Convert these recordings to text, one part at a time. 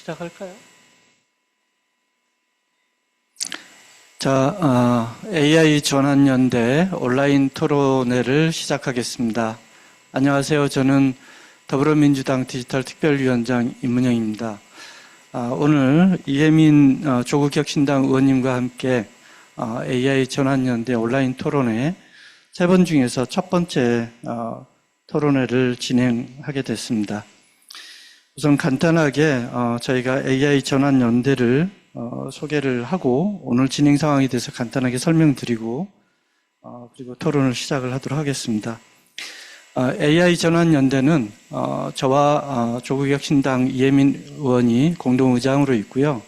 시작할까요? 자, AI 전환연대 온라인 토론회를 시작하겠습니다. 안녕하세요. 저는 더불어민주당 디지털특별위원장 임문영입니다. 오늘 이혜민 조국혁신당 의원님과 함께 AI 전환연대 온라인 토론회 세 번 중에서 첫 번째 토론회를 진행하게 됐습니다. 우선 간단하게 저희가 AI 전환연대를 소개를 하고 오늘 진행 상황에 대해서 간단하게 설명드리고 그리고 토론을 시작을 하도록 하겠습니다. AI 전환연대는 저와 조국혁신당 이혜민 의원이 공동의장으로 있고요.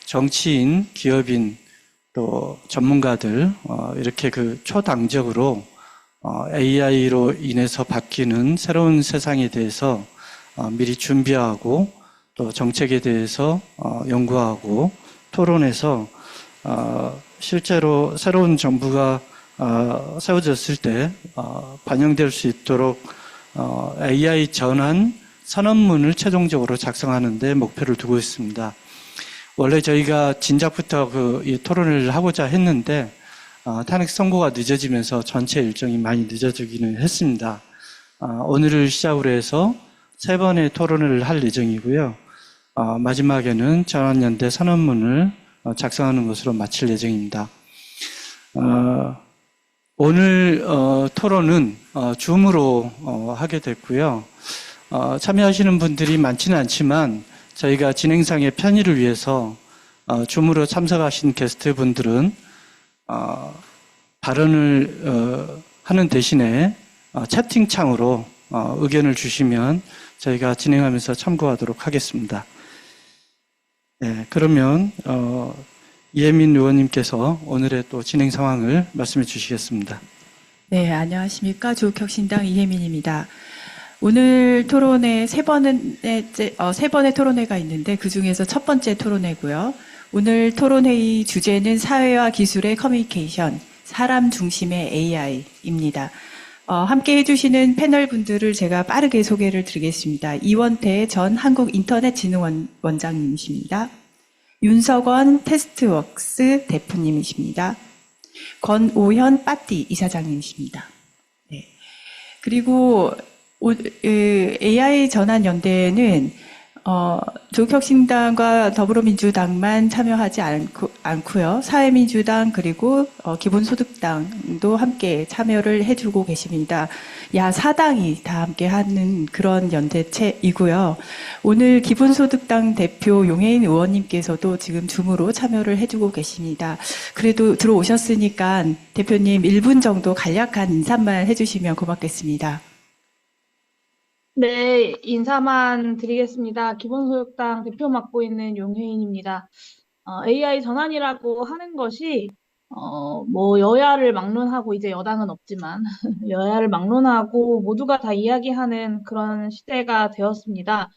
정치인, 기업인, 또 전문가들 이렇게 그 초당적으로 AI로 인해서 바뀌는 새로운 세상에 대해서 미리 준비하고 또 정책에 대해서 연구하고 토론해서 실제로 새로운 정부가 세워졌을 때 반영될 수 있도록 AI 전환 선언문을 최종적으로 작성하는 데 목표를 두고 있습니다. 원래 저희가 진작부터 이 토론을 하고자 했는데 탄핵 선고가 늦어지면서 전체 일정이 많이 늦어지기는 했습니다. 오늘을 시작으로 해서 세 번의 토론을 할 예정이고요. 마지막에는 전환연대 선언문을 작성하는 것으로 마칠 예정입니다. 오늘 토론은 줌으로 하게 됐고요. 참여하시는 분들이 많지는 않지만 저희가 진행상의 편의를 위해서 줌으로 참석하신 게스트분들은 발언을 하는 대신에 채팅창으로 의견을 주시면 저희가 진행하면서 참고하도록 하겠습니다. 네, 그러면 이혜민 의원님께서 오늘의 또 진행 상황을 말씀해 주시겠습니다. 네, 안녕하십니까. 조국혁신당 이혜민입니다. 오늘 토론회 세 번의 토론회가 있는데 그중에서 첫 번째 토론회고요. 오늘 토론회의 주제는 사회와 기술의 커뮤니케이션, 사람 중심의 AI입니다. 함께 해주시는 패널 분들을 제가 빠르게 소개를 드리겠습니다. 이원태 전 한국인터넷진흥원장님이십니다. 윤석원 테스트웍스 대표님이십니다. 권오현 빠띠 이사장님이십니다. 네. 그리고 AI 전환연대에는 조국혁신당과 더불어민주당만 참여하지 않고요. 사회민주당 그리고 기본소득당도 함께 참여를 해주고 계십니다. 야4당이 다 함께 하는 그런 연대체이고요. 오늘 기본소득당 대표 용혜인 의원님께서도 지금 줌으로 참여를 해주고 계십니다. 그래도 들어오셨으니까 대표님 1분 정도 간략한 인사말 해주시면 고맙겠습니다. 네, 인사만 드리겠습니다. 기본소득당 대표 맡고 있는 용혜인입니다. AI 전환이라고 하는 것이 뭐 여야를 막론하고 이제 여당은 없지만 여야를 막론하고 모두가 다 이야기하는 그런 시대가 되었습니다.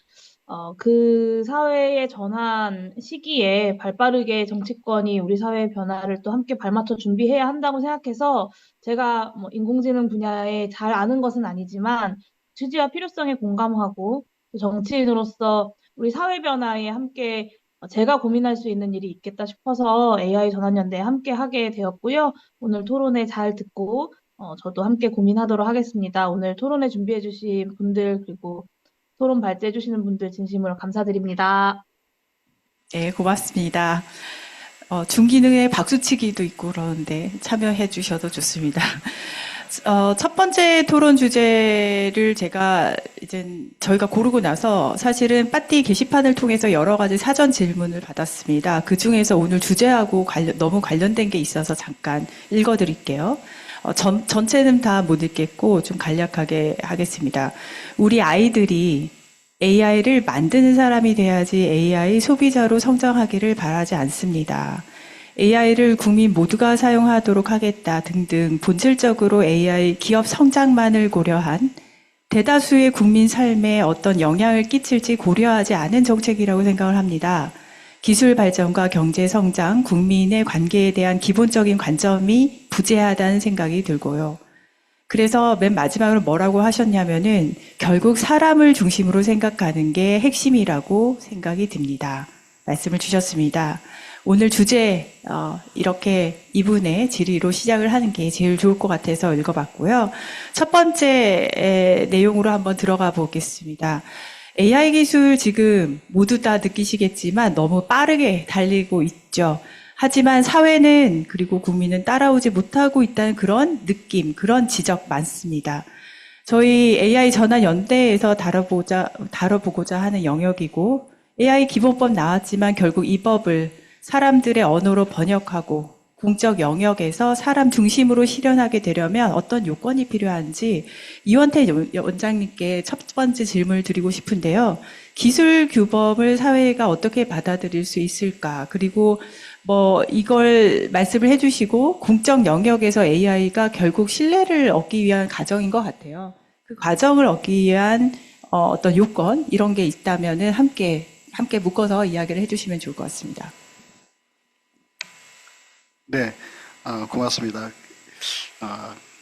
그 사회의 전환 시기에 발빠르게 정치권이 우리 사회의 변화를 또 함께 발맞춰 준비해야 한다고 생각해서 제가 뭐 인공지능 분야에 잘 아는 것은 아니지만 취지와 필요성에 공감하고 정치인으로서 우리 사회 변화에 함께 제가 고민할 수 있는 일이 있겠다 싶어서 AI 전환연대에 함께 하게 되었고요. 오늘 토론회 잘 듣고 저도 함께 고민하도록 하겠습니다. 오늘 토론회 준비해 주신 분들 그리고 토론 발제해 주시는 분들 진심으로 감사드립니다. 네, 고맙습니다. 중기능의 박수치기도 있고 그러는데 참여해 주셔도 좋습니다. 첫 번째 토론 주제를 저희가 고르고 나서 사실은 빠띠 게시판을 통해서 여러 가지 사전 질문을 받았습니다. 그 중에서 오늘 주제하고 너무 관련된 게 있어서 잠깐 읽어드릴게요. 전체는 다 못 읽겠고 좀 간략하게 하겠습니다. 우리 아이들이 AI를 만드는 사람이 돼야지 AI 소비자로 성장하기를 바라지 않습니다. AI를 국민 모두가 사용하도록 하겠다 등등 본질적으로 AI 기업 성장만을 고려한 대다수의 국민 삶에 어떤 영향을 끼칠지 고려하지 않은 정책이라고 생각을 합니다. 기술 발전과 경제 성장, 국민의 관계에 대한 기본적인 관점이 부재하다는 생각이 들고요. 그래서 맨 마지막으로 뭐라고 하셨냐면은 결국 사람을 중심으로 생각하는 게 핵심이라고 생각이 듭니다. 말씀을 주셨습니다. 오늘 주제 이렇게 이분의 질의로 시작을 하는 게 제일 좋을 것 같아서 읽어봤고요. 첫 번째 내용으로 한번 들어가 보겠습니다. AI 기술 지금 모두 다 느끼시겠지만 너무 빠르게 달리고 있죠. 하지만 사회는 그리고 국민은 따라오지 못하고 있다는 그런 느낌, 그런 지적 많습니다. 저희 AI 전환 연대에서 다뤄보고자 하는 영역이고 AI 기본법 나왔지만 결국 이 법을 사람들의 언어로 번역하고 공적 영역에서 사람 중심으로 실현하게 되려면 어떤 요건이 필요한지 이원태 원장님께 첫 번째 질문을 드리고 싶은데요. 기술 규범을 사회가 어떻게 받아들일 수 있을까? 그리고 이걸 말씀을 해주시고 공적 영역에서 AI가 결국 신뢰를 얻기 위한 과정인 것 같아요. 그 과정을 얻기 위한 어떤 요건 이런 게 있다면은 함께 묶어서 이야기를 해주시면 좋을 것 같습니다. 네, 고맙습니다.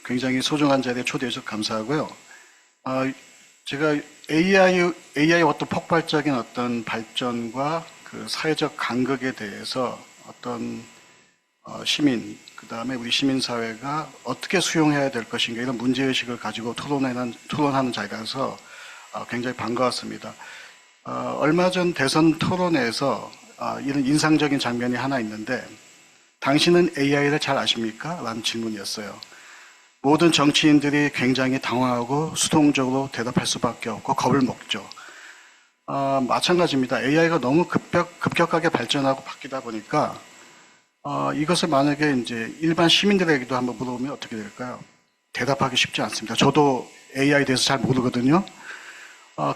굉장히 소중한 자리에 초대해 주셔서 감사하고요. 제가 AI의 어떤 폭발적인 어떤 발전과 그 사회적 간극에 대해서 어떤 시민, 그 다음에 우리 시민사회가 어떻게 수용해야 될 것인가 이런 문제의식을 가지고 토론하는 자리라서 굉장히 반가웠습니다. 얼마 전 대선 토론에서 이런 인상적인 장면이 하나 있는데 당신은 AI를 잘 아십니까? 라는 질문이었어요. 모든 정치인들이 굉장히 당황하고 수동적으로 대답할 수밖에 없고 겁을 먹죠. 마찬가지입니다. AI가 너무 급격하게 발전하고 바뀌다 보니까 이것을 만약에 이제 일반 시민들에게도 한번 물어보면 어떻게 될까요? 대답하기 쉽지 않습니다. 저도 AI에 대해서 잘 모르거든요.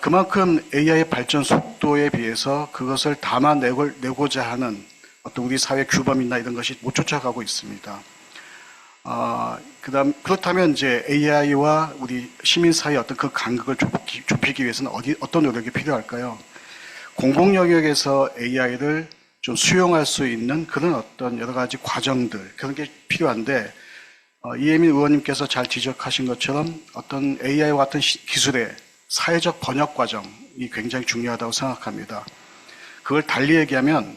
그만큼 AI의 발전 속도에 비해서 그것을 담아내고자 하는 어떤 우리 사회 규범이나 이런 것이 못 쫓아가고 있습니다. 그렇다면 이제 AI와 우리 시민 사이의 어떤 그 간극을 좁히기 위해서는 어떤 노력이 필요할까요? 공공 영역에서 AI를 좀 수용할 수 있는 그런 어떤 여러 가지 과정들, 그런 게 필요한데, 이혜민 의원님께서 잘 지적하신 것처럼 어떤 AI와 같은 기술의 사회적 번역 과정이 굉장히 중요하다고 생각합니다. 그걸 달리 얘기하면,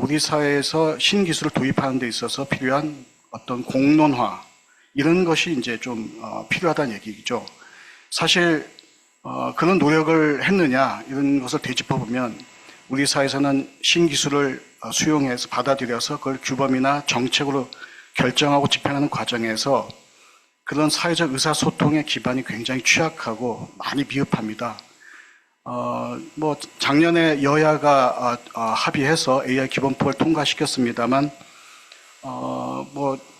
우리 사회에서 신기술을 도입하는 데 있어서 필요한 어떤 공론화, 이런 것이 이제 좀 필요하다는 얘기죠. 사실 그런 노력을 했느냐 이런 것을 되짚어보면 우리 사회에서는 신기술을 수용해서 받아들여서 그걸 규범이나 정책으로 결정하고 집행하는 과정에서 그런 사회적 의사소통의 기반이 굉장히 취약하고 많이 미흡합니다. 작년에 여야가 합의해서 AI 기본법을 통과시켰습니다만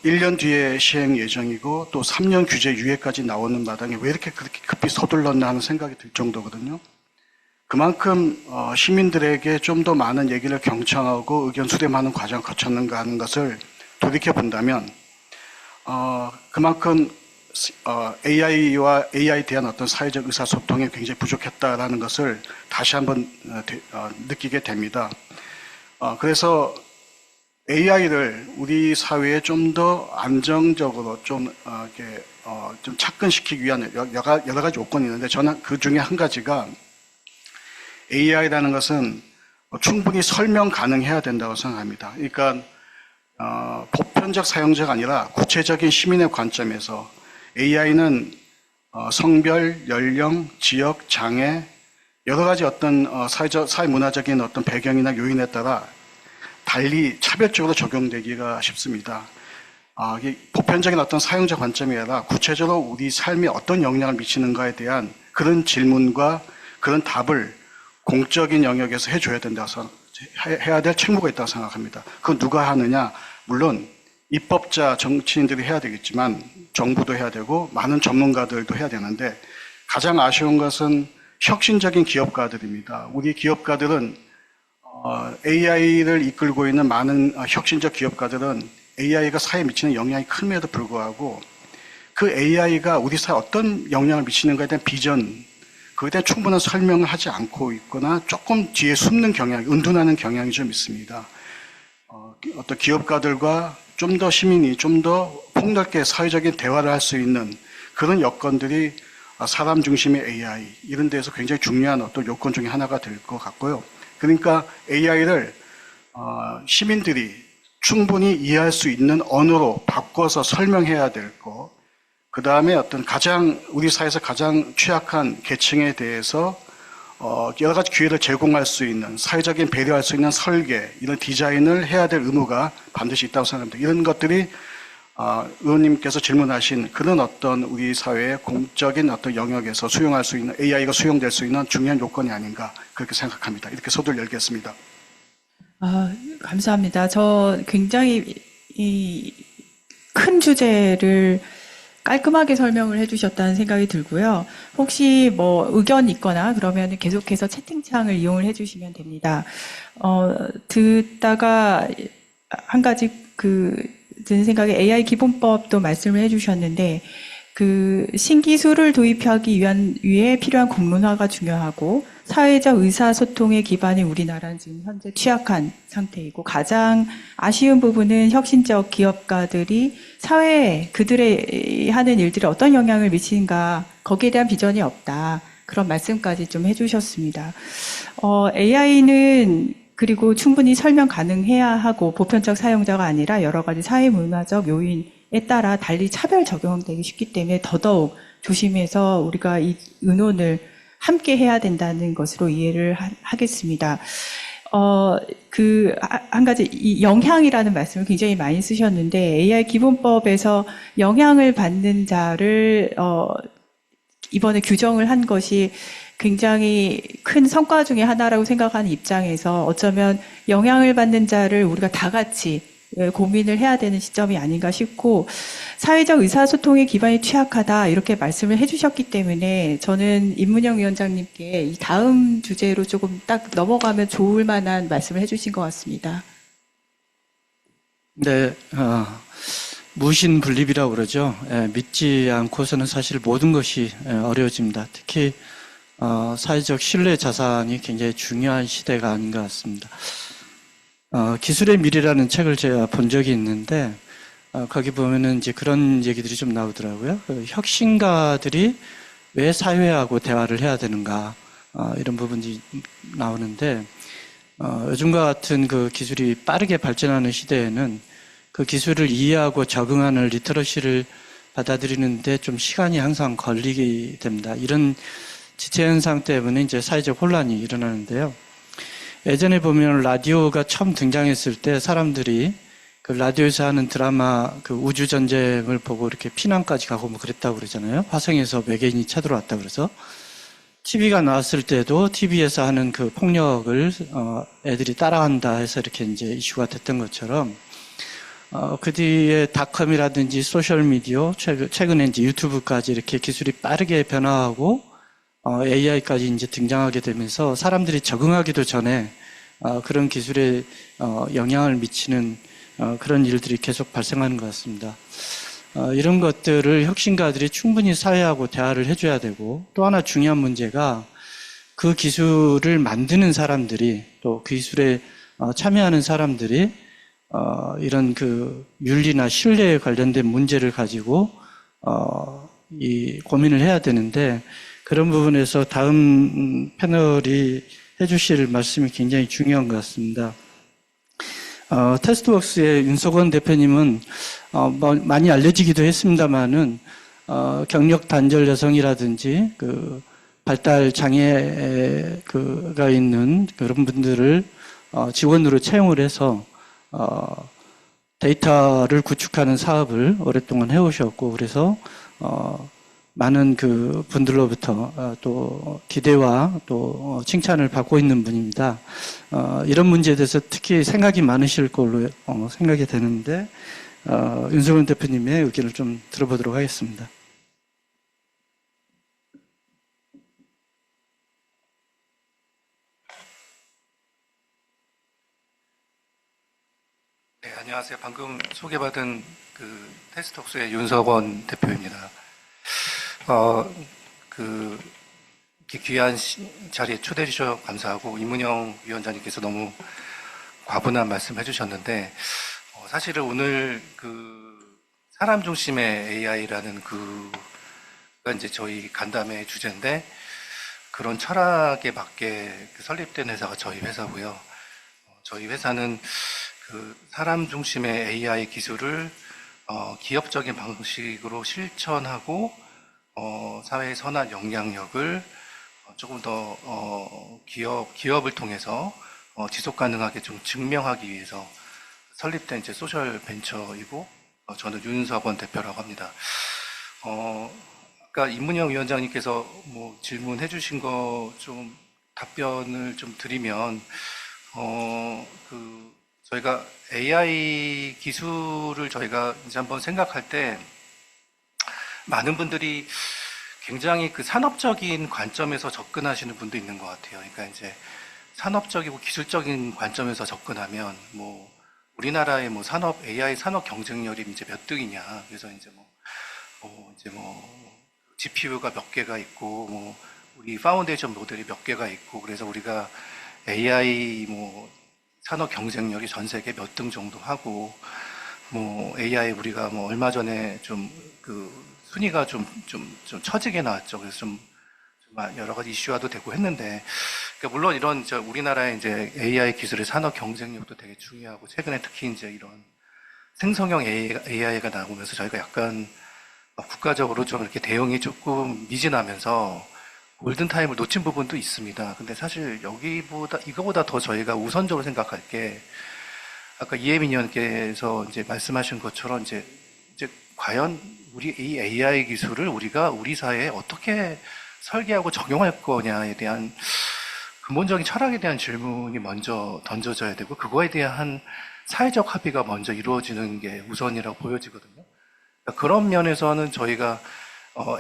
1년 뒤에 시행 예정이고 또 3년 규제 유예까지 나오는 마당에 왜 이렇게 그렇게 급히 서둘렀나 하는 생각이 들 정도거든요. 그만큼 시민들에게 좀 더 많은 얘기를 경청하고 의견 수렴하는 과정을 거쳤는가 하는 것을 돌이켜본다면 그만큼 AI와 AI에 대한 어떤 사회적 의사소통이 굉장히 부족했다라는 것을 다시 한번 느끼게 됩니다. 그래서 AI를 우리 사회에 좀 더 안정적으로 좀 착근시키기 위한 여러 가지 요건이 있는데 저는 그 중에 한 가지가 AI라는 것은 충분히 설명 가능해야 된다고 생각합니다. 그러니까 보편적 사용자가 아니라 구체적인 시민의 관점에서 AI는 성별, 연령, 지역, 장애 여러 가지 어떤 사회문화적인 어떤 배경이나 요인에 따라 달리 차별적으로 적용되기가 쉽습니다. 보편적인 어떤 사용자 관점이 아니라 구체적으로 우리 삶에 어떤 영향을 미치는가에 대한 그런 질문과 그런 답을 공적인 영역에서 해줘야 된다고 해야 될 책무가 있다고 생각합니다. 그건 누가 하느냐? 물론 입법자 정치인들이 해야 되겠지만 정부도 해야 되고 많은 전문가들도 해야 되는데 가장 아쉬운 것은 혁신적인 기업가들입니다. 우리 기업가들은 AI를 이끌고 있는 많은 혁신적 기업가들은 AI가 사회에 미치는 영향이 큼에도 불구하고 그 AI가 우리 사회에 어떤 영향을 미치는가에 대한 비전, 그에 대한 충분한 설명을 하지 않고 있거나 조금 뒤에 숨는 경향, 은둔하는 경향이 좀 있습니다. 어떤 기업가들과 좀 더 시민이 좀 더 폭넓게 사회적인 대화를 할 수 있는 그런 여건들이 사람 중심의 AI 이런 데서 굉장히 중요한 어떤 요건 중에 하나가 될 것 같고요. 그러니까 AI를 시민들이 충분히 이해할 수 있는 언어로 바꿔서 설명해야 될 거. 그 다음에 어떤 우리 사회에서 가장 취약한 계층에 대해서 여러 가지 기회를 제공할 수 있는 사회적인 배려할 수 있는 설계, 이런 디자인을 해야 될 의무가 반드시 있다고 생각합니다. 이런 것들이 의원님께서 질문하신 그런 어떤 우리 사회의 공적인 어떤 영역에서 수용할 수 있는 AI가 수용될 수 있는 중요한 요건이 아닌가 그렇게 생각합니다. 이렇게 소두를 열겠습니다. 감사합니다. 저 굉장히 큰 주제를 깔끔하게 설명을 해주셨다는 생각이 들고요. 혹시 뭐 의견 있거나 그러면 계속해서 채팅창을 이용을 해주시면 됩니다. 듣다가 한 가지 드는 생각에 AI 기본법도 말씀을 해주셨는데 신기술을 도입하기 위해 필요한 공론화가 중요하고 사회적 의사소통의 기반이 우리나라는 지금 현재 취약한 상태이고 가장 아쉬운 부분은 혁신적 기업가들이 사회에 그들의 하는 일들이 어떤 영향을 미치는가 거기에 대한 비전이 없다. 그런 말씀까지 좀 해주셨습니다. AI는 그리고 충분히 설명 가능해야 하고 보편적 사용자가 아니라 여러 가지 사회문화적 요인에 따라 달리 차별 적용되기 쉽기 때문에 더더욱 조심해서 우리가 이 의논을 함께 해야 된다는 것으로 이해를 하겠습니다. 한 가지, 이 영향이라는 말씀을 굉장히 많이 쓰셨는데, AI 기본법에서 영향을 받는 자를, 이번에 규정을 한 것이 굉장히 큰 성과 중에 하나라고 생각하는 입장에서 어쩌면 영향을 받는 자를 우리가 다 같이 고민을 해야 되는 시점이 아닌가 싶고, 사회적 의사소통의 기반이 취약하다 이렇게 말씀을 해주셨기 때문에 저는 임문영 위원장님께 이 다음 주제로 조금 딱 넘어가면 좋을 만한 말씀을 해주신 것 같습니다. 네, 무신분립이라고 그러죠. 믿지 않고서는 사실 모든 것이 어려워집니다. 특히 사회적 신뢰 자산이 굉장히 중요한 시대가 아닌 것 같습니다. 기술의 미래라는 책을 제가 본 적이 있는데 거기 보면은 이제 그런 얘기들이 좀 나오더라고요. 혁신가들이 왜 사회하고 대화를 해야 되는가 이런 부분이 나오는데 요즘과 같은 그 기술이 빠르게 발전하는 시대에는 그 기술을 이해하고 적응하는 리터러시를 받아들이는데 좀 시간이 항상 걸리게 됩니다. 이런 지체 현상 때문에 이제 사회적 혼란이 일어나는데요. 예전에 보면 라디오가 처음 등장했을 때 사람들이 그 라디오에서 하는 드라마 그 우주 전쟁을 보고 이렇게 피난까지 가고 뭐 그랬다고 그러잖아요. 화성에서 외계인이 쳐들어왔다 그래서. TV가 나왔을 때도 TV에서 하는 그 폭력을 애들이 따라한다 해서 이렇게 이제 이슈가 됐던 것처럼 그 뒤에 닷컴이라든지 소셜미디어 최근에 이제 유튜브까지 이렇게 기술이 빠르게 변화하고 AI까지 이제 등장하게 되면서 사람들이 적응하기도 전에 그런 기술에 영향을 미치는 그런 일들이 계속 발생하는 것 같습니다. 이런 것들을 혁신가들이 충분히 사회하고 대화를 해줘야 되고 또 하나 중요한 문제가 그 기술을 만드는 사람들이 또 그 기술에 참여하는 사람들이 이런 그 윤리나 신뢰에 관련된 문제를 가지고 이 고민을 해야 되는데 그런 부분에서 다음 패널이 해주실 말씀이 굉장히 중요한 것 같습니다. 테스트웍스의 윤석원 대표님은 많이 알려지기도 했습니다만은 경력 단절 여성이라든지 그 발달 장애가 있는 그런 분들을 직원으로 채용을 해서 데이터를 구축하는 사업을 오랫동안 해오셨고 그래서 많은 그 분들로부터 또 기대와 또 칭찬을 받고 있는 분입니다. 이런 문제에 대해서 특히 생각이 많으실 걸로 생각이 되는데 윤석원 대표님의 의견을 좀 들어보도록 하겠습니다. 네, 안녕하세요. 방금 소개받은 그 테스트웍스의 윤석원 대표입니다. 이렇게 귀한 자리에 초대해 주셔서 감사하고, 임문영 위원장님께서 너무 과분한 말씀 해주셨는데, 사실은 오늘 사람 중심의 AI라는 이제 저희 간담회 주제인데 그런 철학에 맞게 설립된 회사가 저희 회사고요. 저희 회사는 그 사람 중심의 AI 기술을 기업적인 방식으로 실천하고 사회의 선한 영향력을 조금 더 기업을 통해서 지속 가능하게 좀 증명하기 위해서 설립된 이제 소셜 벤처이고 저는 윤석원 대표라고 합니다. 아까 임문영 위원장님께서 뭐 질문해 주신 거 좀 답변을 좀 드리면 저희가 AI 기술을 저희가 이제 한번 생각할 때 많은 분들이 굉장히 그 산업적인 관점에서 접근하시는 분도 있는 것 같아요. 그러니까 이제 산업적이고 기술적인 관점에서 접근하면 뭐 우리나라의 뭐 AI 산업 경쟁률이 이제 몇 등이냐. 그래서 이제 GPU가 몇 개가 있고 뭐 우리 파운데이션 모델이 몇 개가 있고 그래서 우리가 AI 산업 경쟁력이 전 세계 몇 등 정도 하고 뭐 AI 우리가 뭐 얼마 전에 좀 순위가 좀 처지게 나왔죠. 그래서 좀 여러 가지 이슈화도 되고 했는데, 그러니까 물론 이런 우리나라의 이제 AI 기술의 산업 경쟁력도 되게 중요하고, 최근에 특히 이제 이런 생성형 AI가 나오면서 저희가 약간 국가적으로 좀 이렇게 대응이 조금 미진하면서 골든타임을 놓친 부분도 있습니다. 근데 사실 이거보다 더 저희가 우선적으로 생각할 게, 아까 이혜민 의원께서 이제 말씀하신 것처럼 이제 과연 우리 이 AI 기술을 우리가 우리 사회에 어떻게 설계하고 적용할 거냐에 대한 근본적인 철학에 대한 질문이 먼저 던져져야 되고, 그거에 대한 사회적 합의가 먼저 이루어지는 게 우선이라고 보여지거든요. 그러니까 그런 면에서는 저희가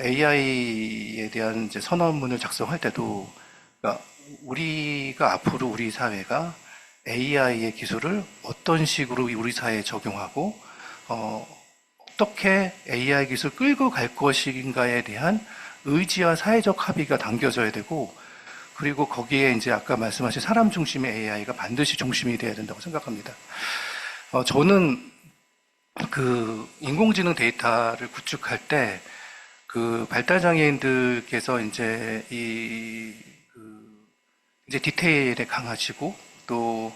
AI에 대한 이제 선언문을 작성할 때도, 그러니까 우리가 앞으로 우리 사회가 AI의 기술을 어떤 식으로 우리 사회에 적용하고 어떻게 AI 기술 끌고 갈 것인가에 대한 의지와 사회적 합의가 담겨져야 되고, 그리고 거기에 이제 아까 말씀하신 사람 중심의 AI가 반드시 중심이 돼야 된다고 생각합니다. 저는 그 인공지능 데이터를 구축할 때 그 발달장애인들께서 이제 이제 디테일에 강하시고 또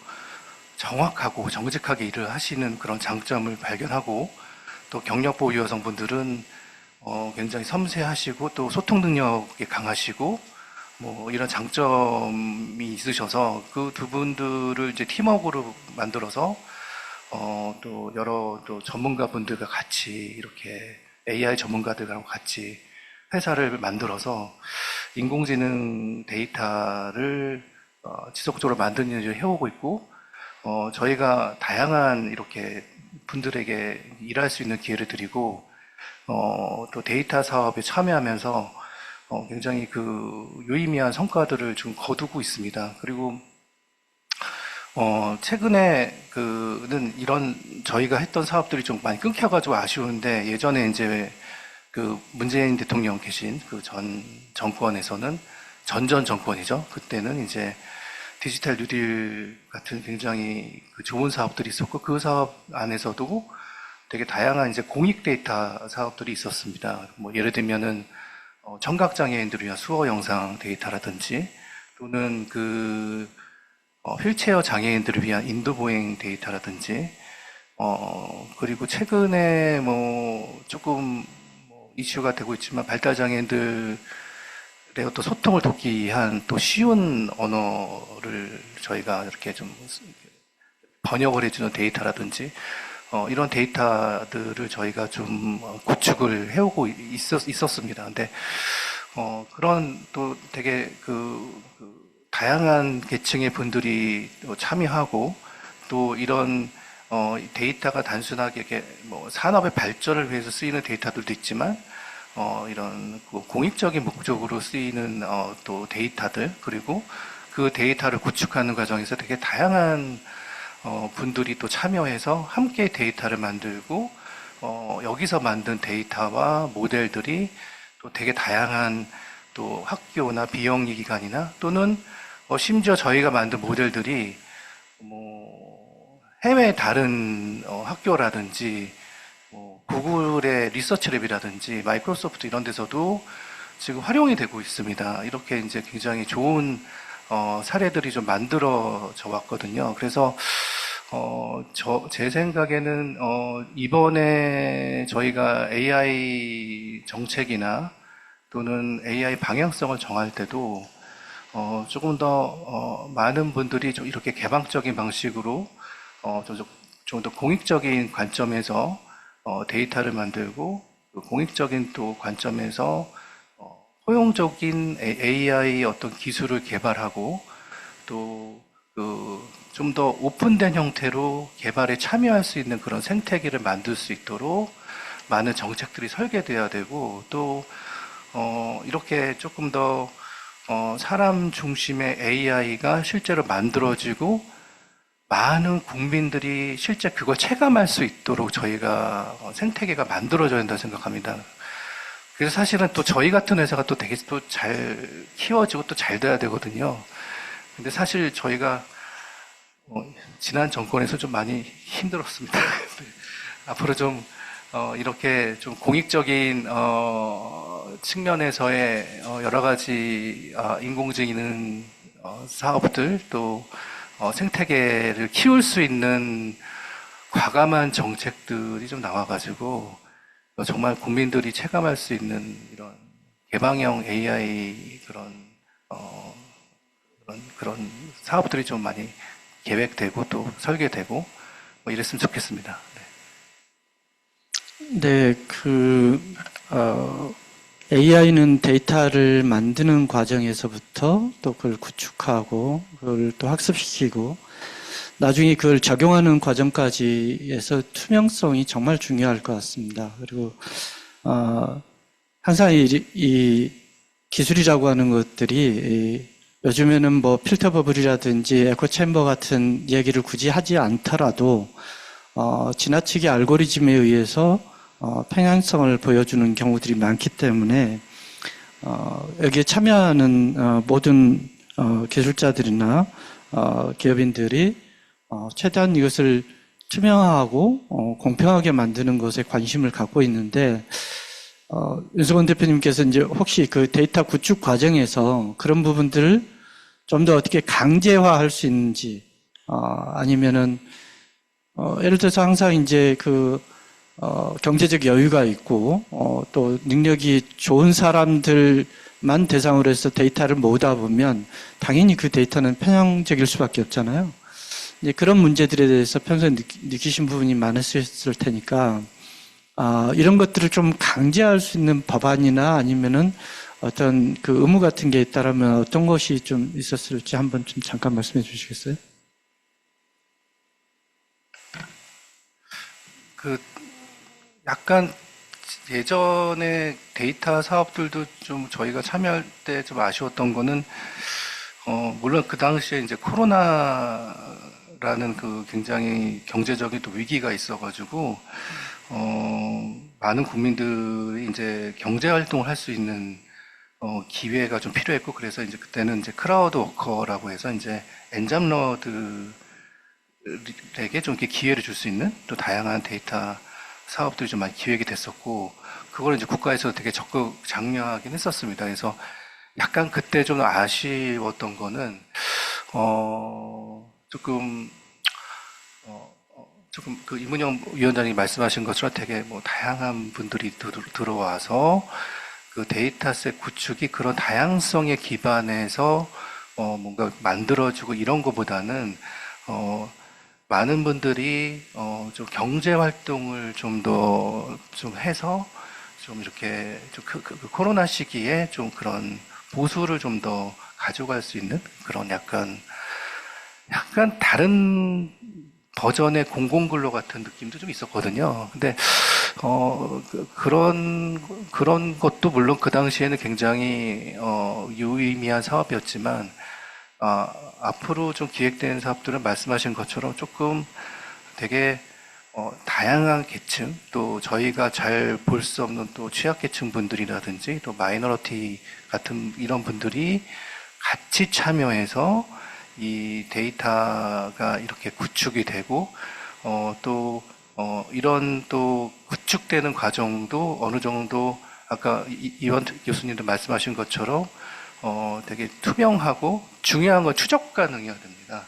정확하고 정직하게 일을 하시는 그런 장점을 발견하고, 또 경력보호 여성분들은 굉장히 섬세하시고 또 소통 능력이 강하시고 뭐 이런 장점이 있으셔서 그 두 분들을 이제 팀워크로 만들어서 또 여러 또 전문가분들과 같이 이렇게 AI 전문가들하고 같이 회사를 만들어서 인공지능 데이터를 지속적으로 만드는 일을 해오고 있고, 저희가 다양한 이렇게 분들에게 일할 수 있는 기회를 드리고, 또 데이터 사업에 참여하면서 굉장히 유의미한 성과들을 좀 거두고 있습니다. 그리고 최근에는 이런 저희가 했던 사업들이 좀 많이 끊겨가지고 아쉬운데, 예전에 이제 문재인 대통령 계신 전 정권에서는 전 정권이죠. 그때는 이제 디지털 뉴딜 같은 굉장히 좋은 사업들이 있었고, 그 사업 안에서도 되게 다양한 이제 공익 데이터 사업들이 있었습니다. 뭐 예를 들면은 청각장애인들을 위한 수어 영상 데이터라든지, 또는 휠체어 장애인들을 위한 인도보행 데이터라든지, 그리고 최근에 조금 이슈가 되고 있지만 발달장애인들의 어떤 소통을 돕기 위한 또 쉬운 언어를 저희가 이렇게 좀 번역을 해주는 데이터라든지, 이런 데이터들을 저희가 좀 구축을 해오고 있었습니다. 근데, 그런 또 되게 다양한 계층의 분들이 참여하고, 또 이런 데이터가 단순하게 이렇게 산업의 발전을 위해서 쓰이는 데이터들도 있지만, 이런 공익적인 목적으로 쓰이는 또 데이터들, 그리고 그 데이터를 구축하는 과정에서 되게 다양한 분들이 또 참여해서 함께 데이터를 만들고, 여기서 만든 데이터와 모델들이 또 되게 다양한 또 학교나 비영리 기관이나, 또는 심지어 저희가 만든 모델들이 해외 다른 학교라든지 구글의 리서치랩이라든지 마이크로소프트 이런 데서도 지금 활용이 되고 있습니다. 이렇게 이제 굉장히 좋은 사례들이 좀 만들어져 왔거든요. 그래서 제 생각에는 이번에 저희가 AI 정책이나 또는 AI 방향성을 정할 때도 조금 더 많은 분들이 좀 이렇게 개방적인 방식으로 좀 더 공익적인 관점에서 데이터를 만들고 그 공익적인 또 관점에서 포용적인 AI 어떤 기술을 개발하고 또 좀 더 오픈된 형태로 개발에 참여할 수 있는 그런 생태계를 만들 수 있도록 많은 정책들이 설계돼야 되고 또 이렇게 조금 더 사람 중심의 AI가 실제로 만들어지고 많은 국민들이 실제 그걸 체감할 수 있도록 저희가 생태계가 만들어져야 된다고 생각합니다. 그래서 사실은 또 저희 같은 회사가 또 되게 또 잘 키워지고 또 잘 돼야 되거든요. 근데 사실 저희가 지난 정권에서 좀 많이 힘들었습니다. 앞으로 좀 이렇게 좀 공익적인 측면에서의 여러 가지 인공지능 사업들 또 생태계를 키울 수 있는 과감한 정책들이 좀 나와가지고 정말 국민들이 체감할 수 있는 이런 개방형 AI 그런 사업들이 좀 많이 계획되고 또 설계되고 뭐 이랬으면 좋겠습니다. 네, AI는 데이터를 만드는 과정에서부터 또 그걸 구축하고 그걸 또 학습시키고 나중에 그걸 적용하는 과정까지 해서 투명성이 정말 중요할 것 같습니다. 그리고 항상 이 기술이라고 하는 것들이 요즘에는 뭐 필터 버블이라든지 에코 챔버 같은 얘기를 굳이 하지 않더라도 지나치게 알고리즘에 의해서 편향성을 보여주는 경우들이 많기 때문에 여기에 참여하는 모든 기술자들이나 기업인들이 최대한 이것을 투명하고 공평하게 만드는 것에 관심을 갖고 있는데 윤석원 대표님께서 이제 혹시 그 데이터 구축 과정에서 그런 부분들을 좀 더 어떻게 강제화할 수 있는지 아니면은 예를 들어서 항상 이제 경제적 여유가 있고 또 능력이 좋은 사람들만 대상으로 해서 데이터를 모으다 보면 당연히 그 데이터는 편향적일 수밖에 없잖아요. 이제 그런 문제들에 대해서 평소에 느끼신 부분이 많으셨을 테니까 이런 것들을 좀 강제할 수 있는 법안이나 아니면은 어떤 그 의무 같은 게 있다라면 어떤 것이 좀 있었을지 한번 좀 잠깐 말씀해 주시겠어요? 약간 예전에 데이터 사업들도 좀 저희가 참여할 때 좀 아쉬웠던 거는 물론 그 당시에 이제 코로나라는 그 굉장히 경제적인 또 위기가 있어가지고 많은 국민들이 이제 경제 활동을 할 수 있는 기회가 좀 필요했고 그래서 이제 그때는 이제 크라우드 워커라고 해서 이제 엔잡러들에게 좀 이렇게 기회를 줄 수 있는 또 다양한 데이터 사업들이 좀 많이 기획이 됐었고 그걸 이제 국가에서 되게 적극 장려하긴 했었습니다. 그래서 약간 그때 좀 아쉬웠던 거는 조금 그 이문영 위원장이 말씀하신 것처럼 되게 뭐 다양한 분들이 들어와서 그 데이터셋 구축이 그런 다양성에 기반해서 뭔가 만들어지고 이런 것보다는 많은 분들이 좀 경제 활동을 좀 더 좀 해서 좀 이렇게 좀 그 코로나 시기에 좀 그런 보수를 좀 더 가져갈 수 있는 그런 약간 다른 버전의 공공근로 같은 느낌도 좀 있었거든요. 근데 그런 것도 물론 그 당시에는 굉장히 유의미한 사업이었지만 앞으로 좀 기획된 사업들은 말씀하신 것처럼 조금 되게 다양한 계층 또 저희가 잘 볼 수 없는 또 취약계층 분들이라든지 또 마이너리티 같은 이런 분들이 같이 참여해서 이 데이터가 이렇게 구축이 되고 또 이런 또 구축되는 과정도 어느 정도 아까 이원 교수님도 말씀하신 것처럼 되게 투명하고 중요한 건 추적 가능해야 됩니다.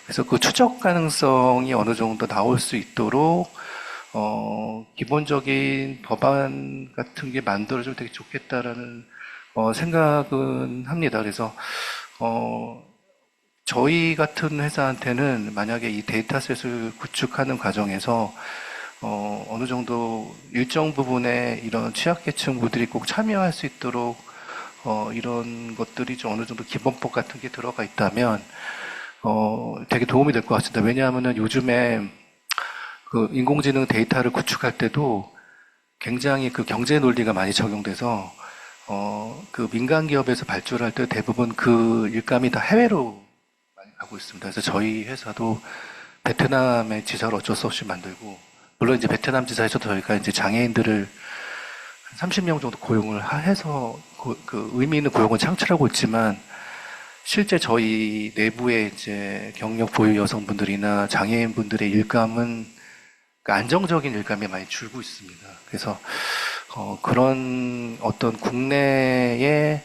그래서 그 추적 가능성이 어느 정도 나올 수 있도록 기본적인 법안 같은 게 만들어지면 되게 좋겠다라는 생각은 합니다. 그래서 저희 같은 회사한테는 만약에 이 데이터셋을 구축하는 과정에서 어느 정도 일정 부분에 이런 취약계층분들이 꼭 참여할 수 있도록 이런 것들이 좀 어느 정도 기본법 같은 게 들어가 있다면 되게 도움이 될 것 같습니다. 왜냐하면은 요즘에 그 인공지능 데이터를 구축할 때도 굉장히 그 경제 논리가 많이 적용돼서 그 민간 기업에서 발주를 할 때 대부분 그 일감이 다 해외로 많이 가고 있습니다. 그래서 저희 회사도 베트남의 지사를 어쩔 수 없이 만들고, 물론 이제 베트남 지사에서도 저희가 이제 장애인들을 한 30명 정도 고용을 해서 그 의미 있는 고용을 창출하고 있지만, 실제 저희 내부의 이제 경력 보유 여성분들이나 장애인분들의 일감은 안정적인 일감이 많이 줄고 있습니다. 그래서 그런 어떤 국내의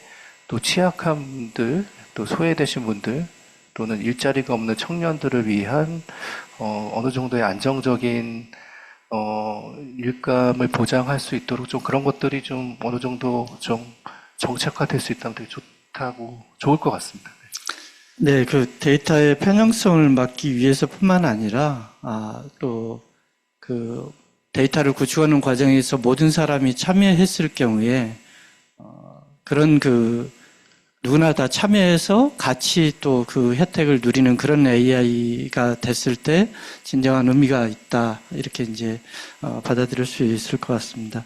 또 취약한 분들, 또 소외되신 분들, 또는 일자리가 없는 청년들을 위한 어느 정도의 안정적인 일감을 보장할 수 있도록 좀 그런 것들이 좀 어느 정도 좀 정책화될 수 있다면 되게 좋을 것 같습니다. 네, 그 데이터의 편향성을 막기 위해서뿐만 아니라 또 그 데이터를 구축하는 과정에서 모든 사람이 참여했을 경우에 그런 그 누구나 다 참여해서 같이 또 그 혜택을 누리는 그런 AI가 됐을 때 진정한 의미가 있다, 이렇게 이제 받아들일 수 있을 것 같습니다.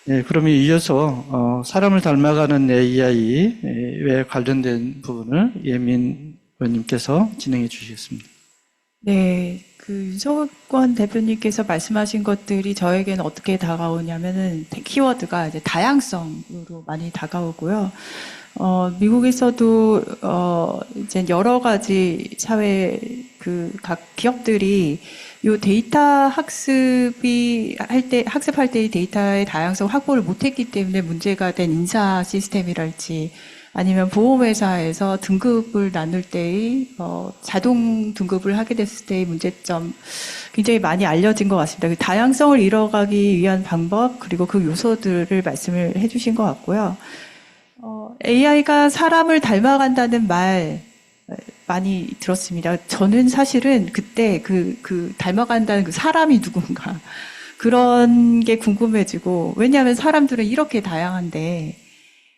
네, 그러면 이어서 사람을 닮아가는 AI에 관련된 부분을 예민 의원님께서 진행해 주시겠습니다. 네, 그 윤석원 대표님께서 말씀하신 것들이 저에게는 어떻게 다가오냐면은 키워드가 이제 다양성으로 많이 다가오고요. 미국에서도 이제 여러 가지 사회 그 각 기업들이 요 데이터 학습할 때의 데이터의 다양성 확보를 못했기 때문에 문제가 된 인사 시스템이랄지, 아니면 보험회사에서 등급을 나눌 때의 자동 등급을 하게 됐을 때의 문제점, 굉장히 많이 알려진 것 같습니다. 그 다양성을 이뤄가기 위한 방법, 그리고 그 요소들을 말씀을 해주신 것 같고요. AI가 사람을 닮아간다는 말 많이 들었습니다. 저는 사실은 그때 그 닮아간다는 그 사람이 누군가, 그런 게 궁금해지고, 왜냐하면 사람들은 이렇게 다양한데,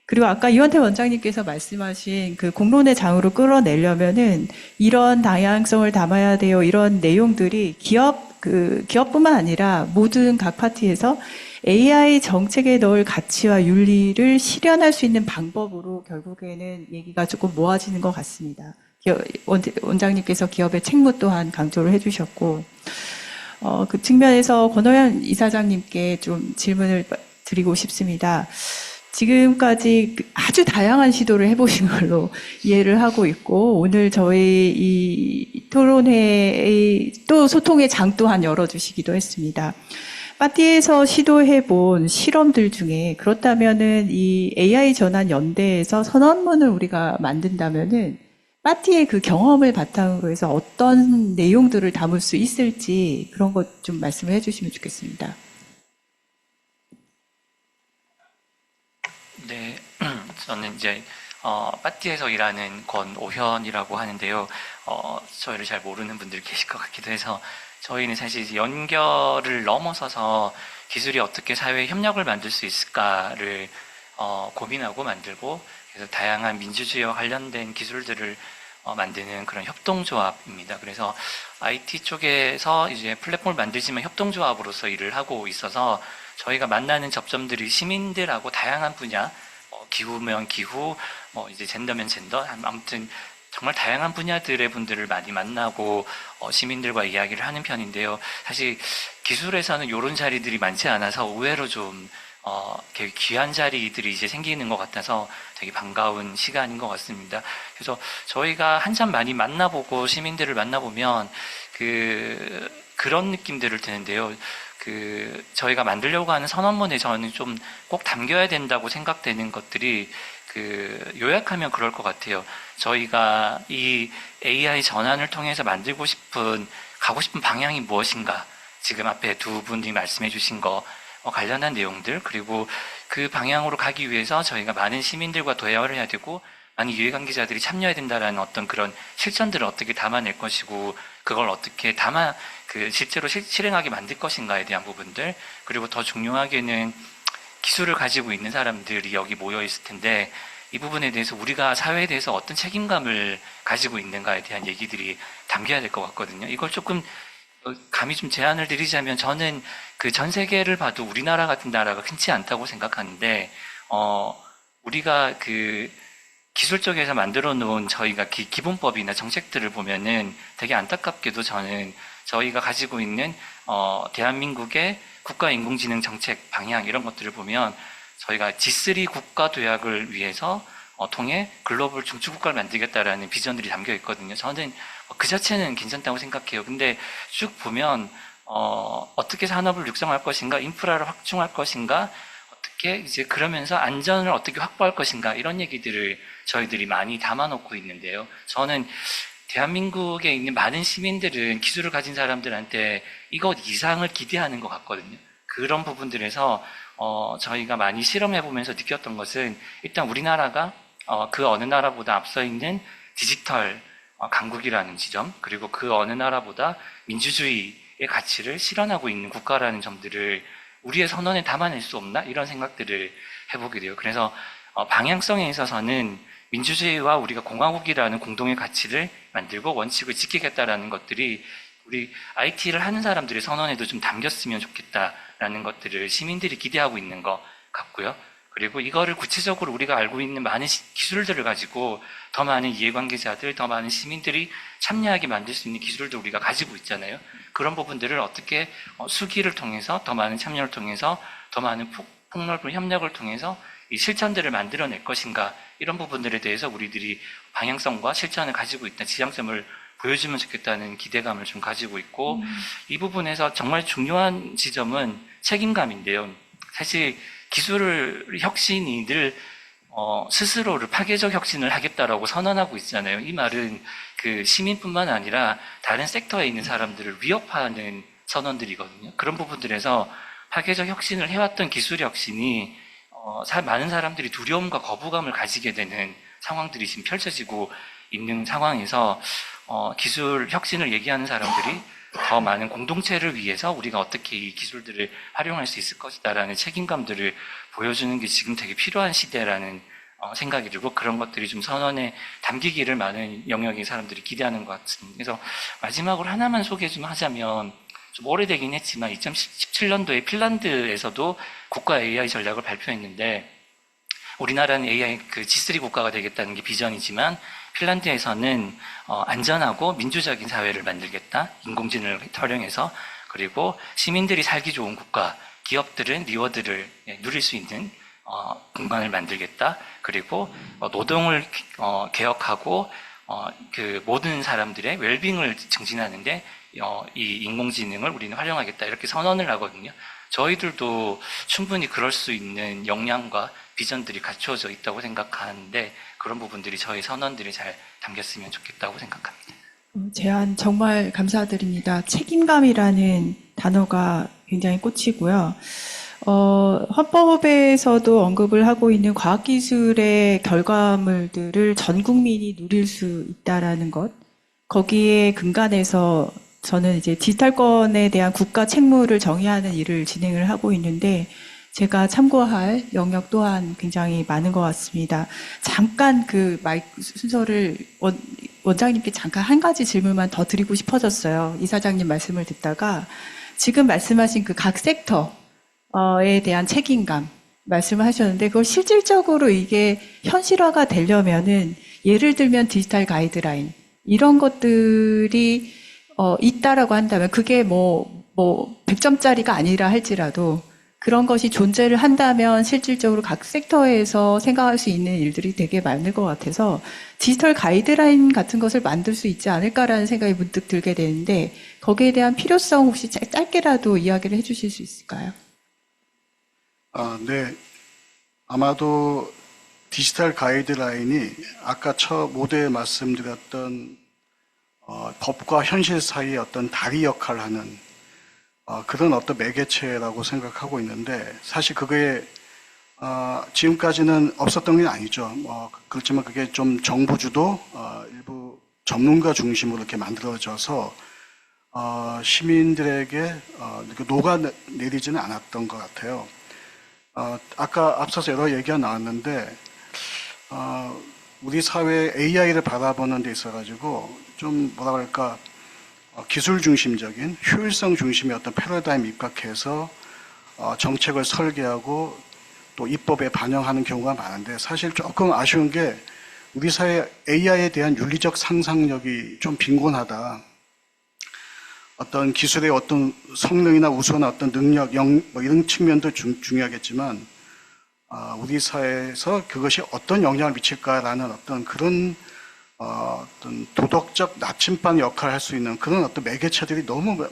그리고 아까 이원태 원장님께서 말씀하신 그 공론의 장으로 끌어내려면은 이런 다양성을 담아야 돼요, 이런 내용들이 기업뿐만 아니라 모든 각 파티에서 AI 정책에 넣을 가치와 윤리를 실현할 수 있는 방법으로 결국에는 얘기가 조금 모아지는 것 같습니다. 원장님께서 기업의 책무 또한 강조를 해주셨고, 그 측면에서 권호연 이사장님께 좀 질문을 드리고 싶습니다. 지금까지 아주 다양한 시도를 해보신 걸로 이해를 하고 있고, 오늘 저희 이 토론회의 또 소통의 장 또한 열어주시기도 했습니다. 파티에서 시도해본 실험들 중에, 그렇다면은 이 AI 전환 연대에서 선언문을 우리가 만든다면은 파티의 그 경험을 바탕으로 해서 어떤 내용들을 담을 수 있을지, 그런 것 좀 말씀을 해주시면 좋겠습니다. 네, 저는 이제 파티에서 일하는 권오현이라고 하는데요. 저희를 잘 모르는 분들이 계실 것 같기도 해서, 저희는 사실 이제 연결을 넘어서서 기술이 어떻게 사회에 협력을 만들 수 있을까를 고민하고 만들고, 그래서 다양한 민주주의와 관련된 기술들을 만드는 그런 협동조합입니다. 그래서 IT 쪽에서 이제 플랫폼을 만들지만 협동조합으로서 일을 하고 있어서, 저희가 만나는 접점들이 시민들하고 다양한 분야, 기후면 기후, 이제 젠더면 젠더, 아무튼 정말 다양한 분야들의 분들을 많이 만나고 시민들과 이야기를 하는 편인데요. 사실 기술에서는 이런 자리들이 많지 않아서 의외로 좀 되게 귀한 자리들이 이제 생기는 것 같아서 되게 반가운 시간인 것 같습니다. 그래서 저희가 한참 많이 만나보고 시민들을 만나보면 그런 느낌들을 드는데요. 저희가 만들려고 하는 선언문에 저는 좀 꼭 담겨야 된다고 생각되는 것들이 요약하면 그럴 것 같아요. 저희가 이 AI 전환을 통해서 가고 싶은 방향이 무엇인가, 지금 앞에 두 분이 말씀해 주신 거 관련한 내용들, 그리고 그 방향으로 가기 위해서 저희가 많은 시민들과 대화를 해야 되고 많은 이해관계자들이 참여해야 된다라는 어떤 그런 실천들을 어떻게 담아낼 것이고, 그걸 어떻게 실제로 실행하게 만들 것인가에 대한 부분들, 그리고 더 중요하게는 기술을 가지고 있는 사람들이 여기 모여 있을 텐데, 이 부분에 대해서 우리가 사회에 대해서 어떤 책임감을 가지고 있는가에 대한 얘기들이 담겨야 될 것 같거든요. 이걸 조금 감히 좀 제안을 드리자면, 저는 전 세계를 봐도 우리나라 같은 나라가 흔치 않다고 생각하는데, 우리가 기술 쪽에서 만들어 놓은 저희가 기본법이나 정책들을 보면은 되게 안타깝게도 저는 저희가 가지고 있는 대한민국의 국가인공지능 정책 방향, 이런 것들을 보면 저희가 G3 국가 도약을 위해서 통해 글로벌 중추국가를 만들겠다라는 비전들이 담겨 있거든요. 저는 그 자체는 괜찮다고 생각해요. 근데 쭉 보면 어떻게 산업을 육성할 것인가, 인프라를 확충할 것인가, 어떻게 이제 그러면서 안전을 어떻게 확보할 것인가, 이런 얘기들을 저희들이 많이 담아놓고 있는데요. 저는 대한민국에 있는 많은 시민들은 기술을 가진 사람들한테 이것 이상을 기대하는 것 같거든요. 그런 부분들에서 저희가 많이 실험해보면서 느꼈던 것은, 일단 우리나라가 그 어느 나라보다 앞서 있는 디지털 강국이라는 지점, 그리고 그 어느 나라보다 민주주의의 가치를 실현하고 있는 국가라는 점들을 우리의 선언에 담아낼 수 없나, 이런 생각들을 해보게 돼요. 그래서 방향성에 있어서는 민주주의와 우리가 공화국이라는 공동의 가치를 만들고 원칙을 지키겠다라는 것들이 우리 IT를 하는 사람들의 선언에도 좀 담겼으면 좋겠다라는 것들을 시민들이 기대하고 있는 것 같고요. 그리고 이거를 구체적으로 우리가 알고 있는 많은 기술들을 가지고 더 많은 이해관계자들, 더 많은 시민들이 참여하게 만들 수 있는 기술도 우리가 가지고 있잖아요. 그런 부분들을 어떻게 수기를 통해서, 더 많은 참여를 통해서, 더 많은 폭넓은 협력을 통해서 이 실천들을 만들어낼 것인가, 이런 부분들에 대해서 우리들이 방향성과 실천을 가지고 있다, 지향점을 보여주면 좋겠다는 기대감을 좀 가지고 있고, 이 부분에서 정말 중요한 지점은 책임감인데요. 사실 기술 혁신이 늘 스스로를 파괴적 혁신을 하겠다라고 선언하고 있잖아요. 이 말은 시민뿐만 아니라 다른 섹터에 있는 사람들을 위협하는 선언들이거든요. 그런 부분들에서 파괴적 혁신을 해왔던 기술 혁신이 많은 사람들이 두려움과 거부감을 가지게 되는 상황들이 지금 펼쳐지고 있는 상황에서 기술 혁신을 얘기하는 사람들이 더 많은 공동체를 위해서 우리가 어떻게 이 기술들을 활용할 수 있을 것이다라는 책임감들을 보여주는 게 지금 되게 필요한 시대라는 생각이 들고, 그런 것들이 좀 선언에 담기기를 많은 영역의 사람들이 기대하는 것 같습니다. 그래서 마지막으로 하나만 소개 좀 하자면, 좀 오래되긴 했지만 2017년도에 핀란드에서도 국가 AI 전략을 발표했는데, 우리나라는 AI G3 국가가 되겠다는 게 비전이지만 핀란드에서는 안전하고 민주적인 사회를 만들겠다, 인공지능을 활용해서. 그리고 시민들이 살기 좋은 국가, 기업들은 리워드를 누릴 수 있는 공간을 만들겠다. 그리고 노동을 개혁하고 모든 사람들의 웰빙을 증진하는데 이 인공지능을 우리는 활용하겠다, 이렇게 선언을 하거든요. 저희들도 충분히 그럴 수 있는 역량과 비전들이 갖추어져 있다고 생각하는데, 그런 부분들이 저희 선언들이 잘 담겼으면 좋겠다고 생각합니다. 제안 정말 감사드립니다. 책임감이라는 단어가 굉장히 꽂히고요. 헌법에서도 언급을 하고 있는 과학기술의 결과물들을 전 국민이 누릴 수 있다라는 것, 거기에 근간해서 저는 이제 디지털권에 대한 국가 책무를 정의하는 일을 진행을 하고 있는데, 제가 참고할 영역 또한 굉장히 많은 것 같습니다. 잠깐 순서를 원장님께 잠깐 한 가지 질문만 더 드리고 싶어졌어요. 이사장님 말씀을 듣다가 지금 말씀하신 각 섹터에 대한 책임감 말씀을 하셨는데, 그걸 실질적으로 이게 현실화가 되려면은, 예를 들면 디지털 가이드라인 이런 것들이 있다라고 한다면, 그게 100점짜리가 아니라 할지라도 그런 것이 존재를 한다면 실질적으로 각 섹터에서 생각할 수 있는 일들이 되게 많을 것 같아서 디지털 가이드라인 같은 것을 만들 수 있지 않을까라는 생각이 문득 들게 되는데 거기에 대한 필요성 혹시 짧게라도 이야기를 해주실 수 있을까요? 네. 아마도 디지털 가이드라인이 아까 모두에 말씀드렸던 법과 현실 사이의 어떤 다리 역할을 하는 그런 어떤 매개체라고 생각하고 있는데 사실 그게 지금까지는 없었던 게 아니죠. 그렇지만 그게 좀 정부 주도 일부 전문가 중심으로 이렇게 만들어져서 시민들에게 녹아내리지는 않았던 것 같아요. 아까 앞서서 여러 얘기가 나왔는데 우리 사회 AI를 바라보는 데 있어가지고 좀 뭐라 그럴까 기술 중심적인 효율성 중심의 어떤 패러다임 입각해서 정책을 설계하고 또 입법에 반영하는 경우가 많은데 사실 조금 아쉬운 게 우리 사회 AI에 대한 윤리적 상상력이 좀 빈곤하다. 어떤 기술의 어떤 성능이나 우수한 어떤 능력, 뭐 이런 측면도 중요하겠지만 우리 사회에서 그것이 어떤 영향을 미칠까라는 어떤 그런 어떤 도덕적 나침반 역할을 할 수 있는 그런 어떤 매개체들이 너무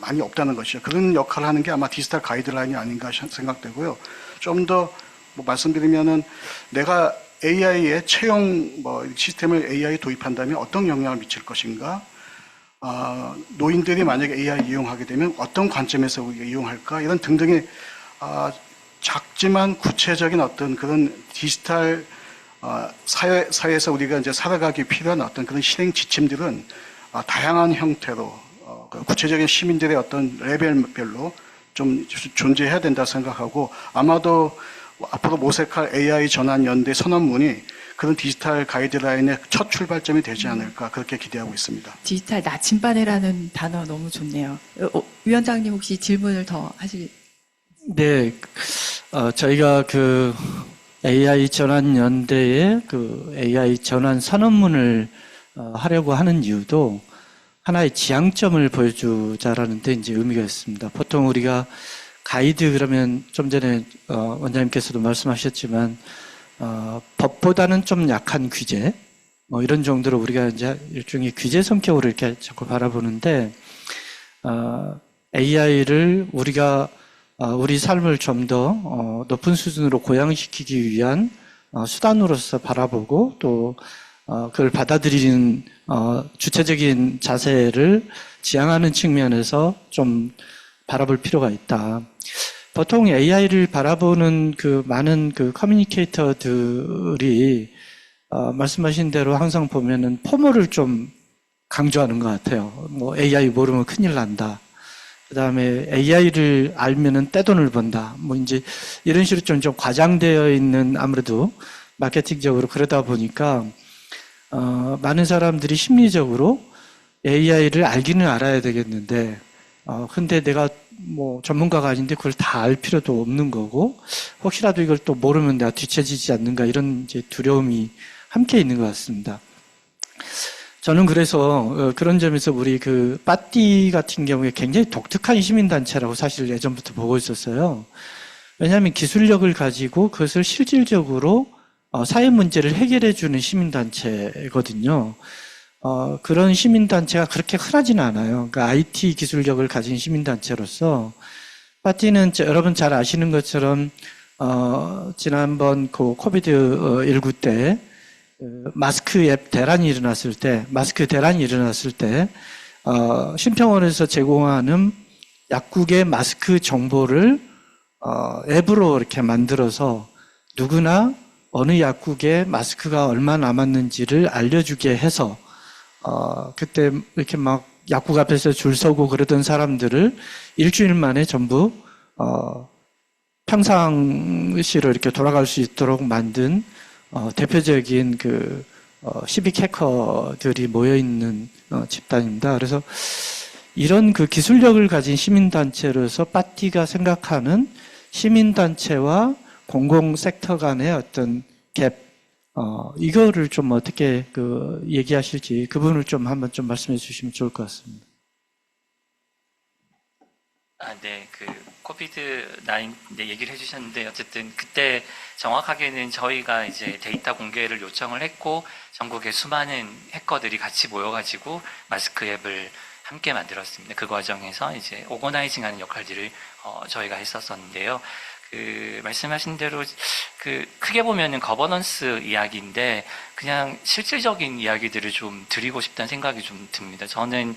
많이 없다는 것이죠. 그런 역할을 하는 게 아마 디지털 가이드라인이 아닌가 생각되고요. 좀 더 뭐 말씀드리면은 내가 AI의 채용 시스템을 AI 도입한다면 어떤 영향을 미칠 것인가? 노인들이 만약에 AI 이용하게 되면 어떤 관점에서 우리가 이용할까? 이런 등등의 작지만 구체적인 어떤 그런 디지털 사회에서 우리가 이제 살아가기 필요한 어떤 그런 실행 지침들은 다양한 형태로 구체적인 시민들의 어떤 레벨별로 좀 존재해야 된다 생각하고 아마도 앞으로 모색할 AI 전환 연대 선언문이 그런 디지털 가이드라인의 첫 출발점이 되지 않을까 그렇게 기대하고 있습니다. 디지털 나침반이라는 단어 너무 좋네요. 위원장님 혹시 질문을 더 하실? 네, 저희가 그 AI 전환 연대에 그 AI 전환 선언문을 하려고 하는 이유도 하나의 지향점을 보여주자라는 데 이제 의미가 있습니다. 보통 우리가 가이드 그러면 좀 전에 원장님께서도 말씀하셨지만 법보다는 좀 약한 규제 뭐 이런 정도로 우리가 이제 일종의 규제 성격으로 이렇게 자꾸 바라보는데 AI를 우리가 우리 삶을 좀 더 높은 수준으로 고양시키기 위한 수단으로서 바라보고 또 그걸 받아들이는 주체적인 자세를 지향하는 측면에서 좀 바라볼 필요가 있다. 보통 AI를 바라보는 그 많은 그 커뮤니케이터들이 말씀하신 대로 항상 보면은 포모를 좀 강조하는 것 같아요. 뭐 AI 모르면 큰일 난다. 그 다음에 AI를 알면은 떼돈을 번다. 뭐 이제 이런 식으로 좀 과장되어 있는 아무래도 마케팅적으로 그러다 보니까 많은 사람들이 심리적으로 AI를 알기는 알아야 되겠는데 근데 내가 뭐 전문가가 아닌데 그걸 다 알 필요도 없는 거고 혹시라도 이걸 또 모르면 내가 뒤처지지 않는가 이런 이제 두려움이 함께 있는 것 같습니다. 저는 그래서 그런 점에서 우리 그 빠띠 같은 경우에 굉장히 독특한 시민단체라고 사실 예전부터 보고 있었어요. 왜냐하면 기술력을 가지고 그것을 실질적으로 사회 문제를 해결해주는 시민단체거든요. 그런 시민단체가 그렇게 흔하지는 않아요. 그러니까 IT 기술력을 가진 시민단체로서 빠띠는 여러분 잘 아시는 것처럼 지난번 그 코비드19 때 마스크 앱 대란이 일어났을 때 심평원에서 제공하는 약국의 마스크 정보를 앱으로 이렇게 만들어서 누구나 어느 약국에 마스크가 얼마 남았는지를 알려주게 해서 그때 이렇게 막 약국 앞에서 줄 서고 그러던 사람들을 일주일 만에 전부 평상시로 이렇게 돌아갈 수 있도록 만든 대표적인 그 시빅 해커들이 모여 있는 집단입니다. 그래서 이런 그 기술력을 가진 시민단체로서 빠띠가 생각하는 시민단체와 공공 섹터 간의 어떤 갭 이거를 좀 어떻게 얘기하실지 그 부분을 좀 한번 좀 말씀해 주시면 좋을 것 같습니다. 네, 그 코비드-19 얘기를 해주셨는데 어쨌든 그때 정확하게는 저희가 이제 데이터 공개를 요청을 했고 전국의 수많은 해커들이 같이 모여가지고 마스크 앱을 함께 만들었습니다. 그 과정에서 이제 오거나이징하는 역할들을 저희가 했었었는데요. 말씀하신 대로 크게 보면은 거버넌스 이야기인데 그냥 실질적인 이야기들을 좀 드리고 싶다는 생각이 좀 듭니다. 저는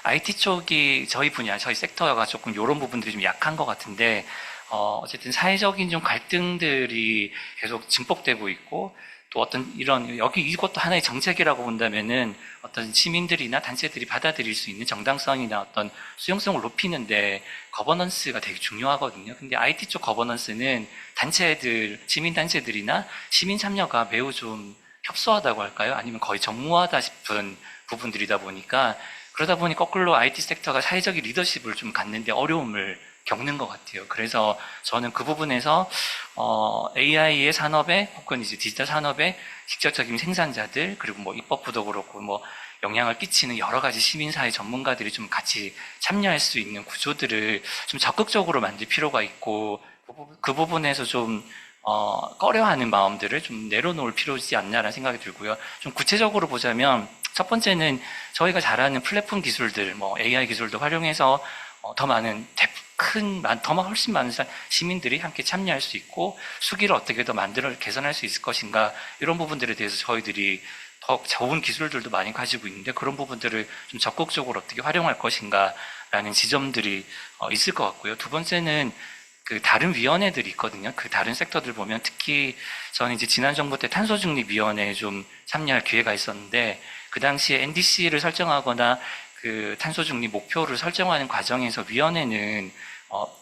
IT 쪽이 저희 분야, 저희 섹터가 조금 이런 부분들이 좀 약한 것 같은데 어쨌든 사회적인 좀 갈등들이 계속 증폭되고 있고 또 어떤 이것도 하나의 정책이라고 본다면은 어떤 시민들이나 단체들이 받아들일 수 있는 정당성이나 어떤 수용성을 높이는데 거버넌스가 되게 중요하거든요. 근데 IT 쪽 거버넌스는 시민단체들이나 시민 참여가 매우 좀 협소하다고 할까요? 아니면 거의 전무하다 싶은 부분들이다 보니까 그러다 보니 거꾸로 IT 섹터가 사회적인 리더십을 좀 갖는데 어려움을 겪는 것 같아요. 그래서 저는 그 부분에서 AI의 산업에 혹은 이제 디지털 산업에 직접적인 생산자들 그리고 뭐 입법부도 그렇고 뭐 영향을 끼치는 여러 가지 시민사회 전문가들이 좀 같이 참여할 수 있는 구조들을 좀 적극적으로 만들 필요가 있고 그 부분에서 좀 꺼려하는 마음들을 좀 내려놓을 필요지 않나라는 생각이 들고요. 좀 구체적으로 보자면 첫 번째는 저희가 잘 아는 플랫폼 기술들, 뭐 AI 기술도 활용해서 더 많은 훨씬 많은 시민들이 함께 참여할 수 있고 수기를 어떻게 더 개선할 수 있을 것인가 이런 부분들에 대해서 저희들이 더 좋은 기술들도 많이 가지고 있는데 그런 부분들을 좀 적극적으로 어떻게 활용할 것인가라는 지점들이 있을 것 같고요. 두 번째는 다른 위원회들이 있거든요. 다른 섹터들 보면 특히 저는 이제 지난 정부 때 탄소중립위원회에 좀 참여할 기회가 있었는데 그 당시에 NDC를 설정하거나 탄소중립 목표를 설정하는 과정에서 위원회는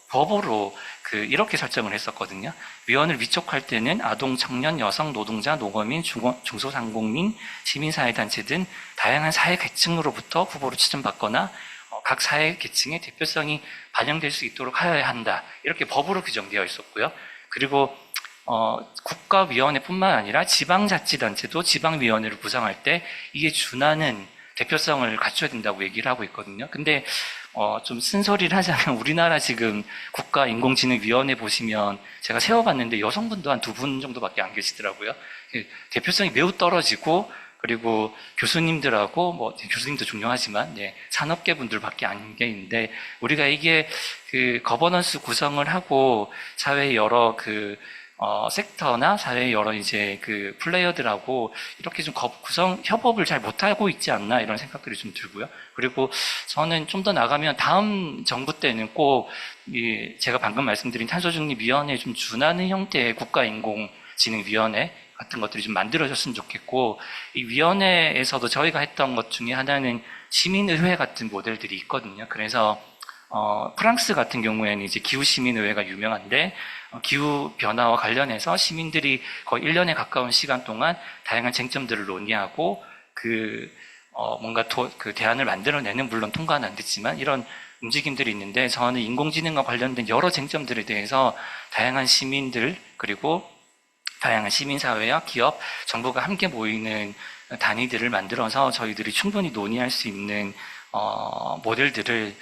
법으로 이렇게 설정을 했었거든요. 위원을 위촉할 때는 아동, 청년, 여성, 노동자, 농어민, 중소상공민, 시민사회단체 등 다양한 사회 계층으로부터 후보로 추천받거나 각 사회 계층의 대표성이 반영될 수 있도록 하여야 한다. 이렇게 법으로 규정되어 있었고요. 그리고 국가위원회뿐만 아니라 지방자치단체도 지방위원회를 구성할 때 이에 준하는 대표성을 갖춰야 된다고 얘기를 하고 있거든요. 근데 좀 쓴소리를 하자면 우리나라 지금 국가인공지능위원회 보시면 제가 세워봤는데 여성분도 한 2분 정도밖에 안 계시더라고요. 대표성이 매우 떨어지고 그리고 교수님들하고 교수님도 중요하지만 산업계 분들밖에 안 계는데 우리가 이게 거버넌스 구성을 하고 사회 여러 섹터나 사회 여러 이제 플레이어들하고 이렇게 좀 협업을 잘 못하고 있지 않나 이런 생각들이 좀 들고요. 그리고 저는 좀 더 나가면 다음 정부 때는 꼭 제가 방금 말씀드린 탄소중립위원회에 좀 준하는 형태의 국가인공지능위원회 같은 것들이 좀 만들어졌으면 좋겠고 이 위원회에서도 저희가 했던 것 중에 하나는 시민의회 같은 모델들이 있거든요. 그래서 프랑스 같은 경우에는 이제 기후시민의회가 유명한데 기후 변화와 관련해서 시민들이 거의 1년에 가까운 시간 동안 다양한 쟁점들을 논의하고 뭔가 대안을 만들어내는 물론 통과는 안 됐지만 이런 움직임들이 있는데 저는 인공지능과 관련된 여러 쟁점들에 대해서 다양한 시민들 그리고 다양한 시민사회와 기업, 정부가 함께 모이는 단위들을 만들어서 저희들이 충분히 논의할 수 있는 모델들을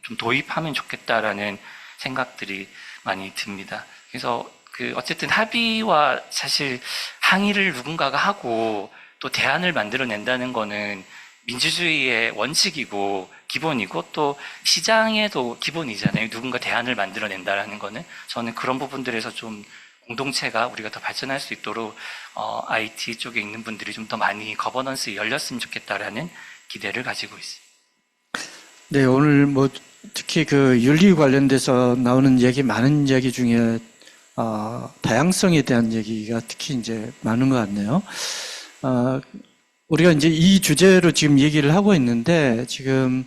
좀 도입하면 좋겠다라는 생각들이 많이 듭니다. 그래서 어쨌든 합의와 사실 항의를 누군가가 하고 또 대안을 만들어낸다는 거는 민주주의의 원칙이고 기본이고 또 시장에도 기본이잖아요. 누군가 대안을 만들어낸다라는 거는 저는 그런 부분들에서 좀 공동체가 우리가 더 발전할 수 있도록 IT 쪽에 있는 분들이 좀 더 많이 거버넌스에 열렸으면 좋겠다라는 기대를 가지고 있습니다. 네, 오늘 특히 윤리 관련돼서 나오는 많은 얘기 중에 다양성에 대한 얘기가 특히 이제 많은 것 같네요. 우리가 이제 이 주제로 지금 얘기를 하고 있는데 지금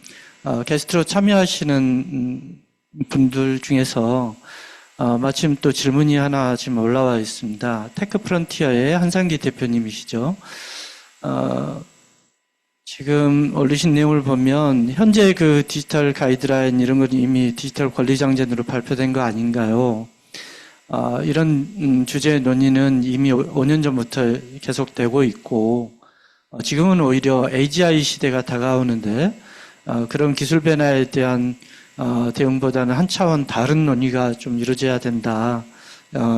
게스트로 참여하시는 분들 중에서 마침 또 질문이 하나 지금 올라와 있습니다. 테크 프론티어의 한상기 대표님이시죠. 지금 올리신 내용을 보면 현재 디지털 가이드라인 이런 건 이미 디지털 권리장전으로 발표된 거 아닌가요? 이런 주제의 논의는 이미 5년 전부터 계속되고 있고 지금은 오히려 AGI 시대가 다가오는데 그런 기술 변화에 대한 대응보다는 한 차원 다른 논의가 좀 이루어져야 된다.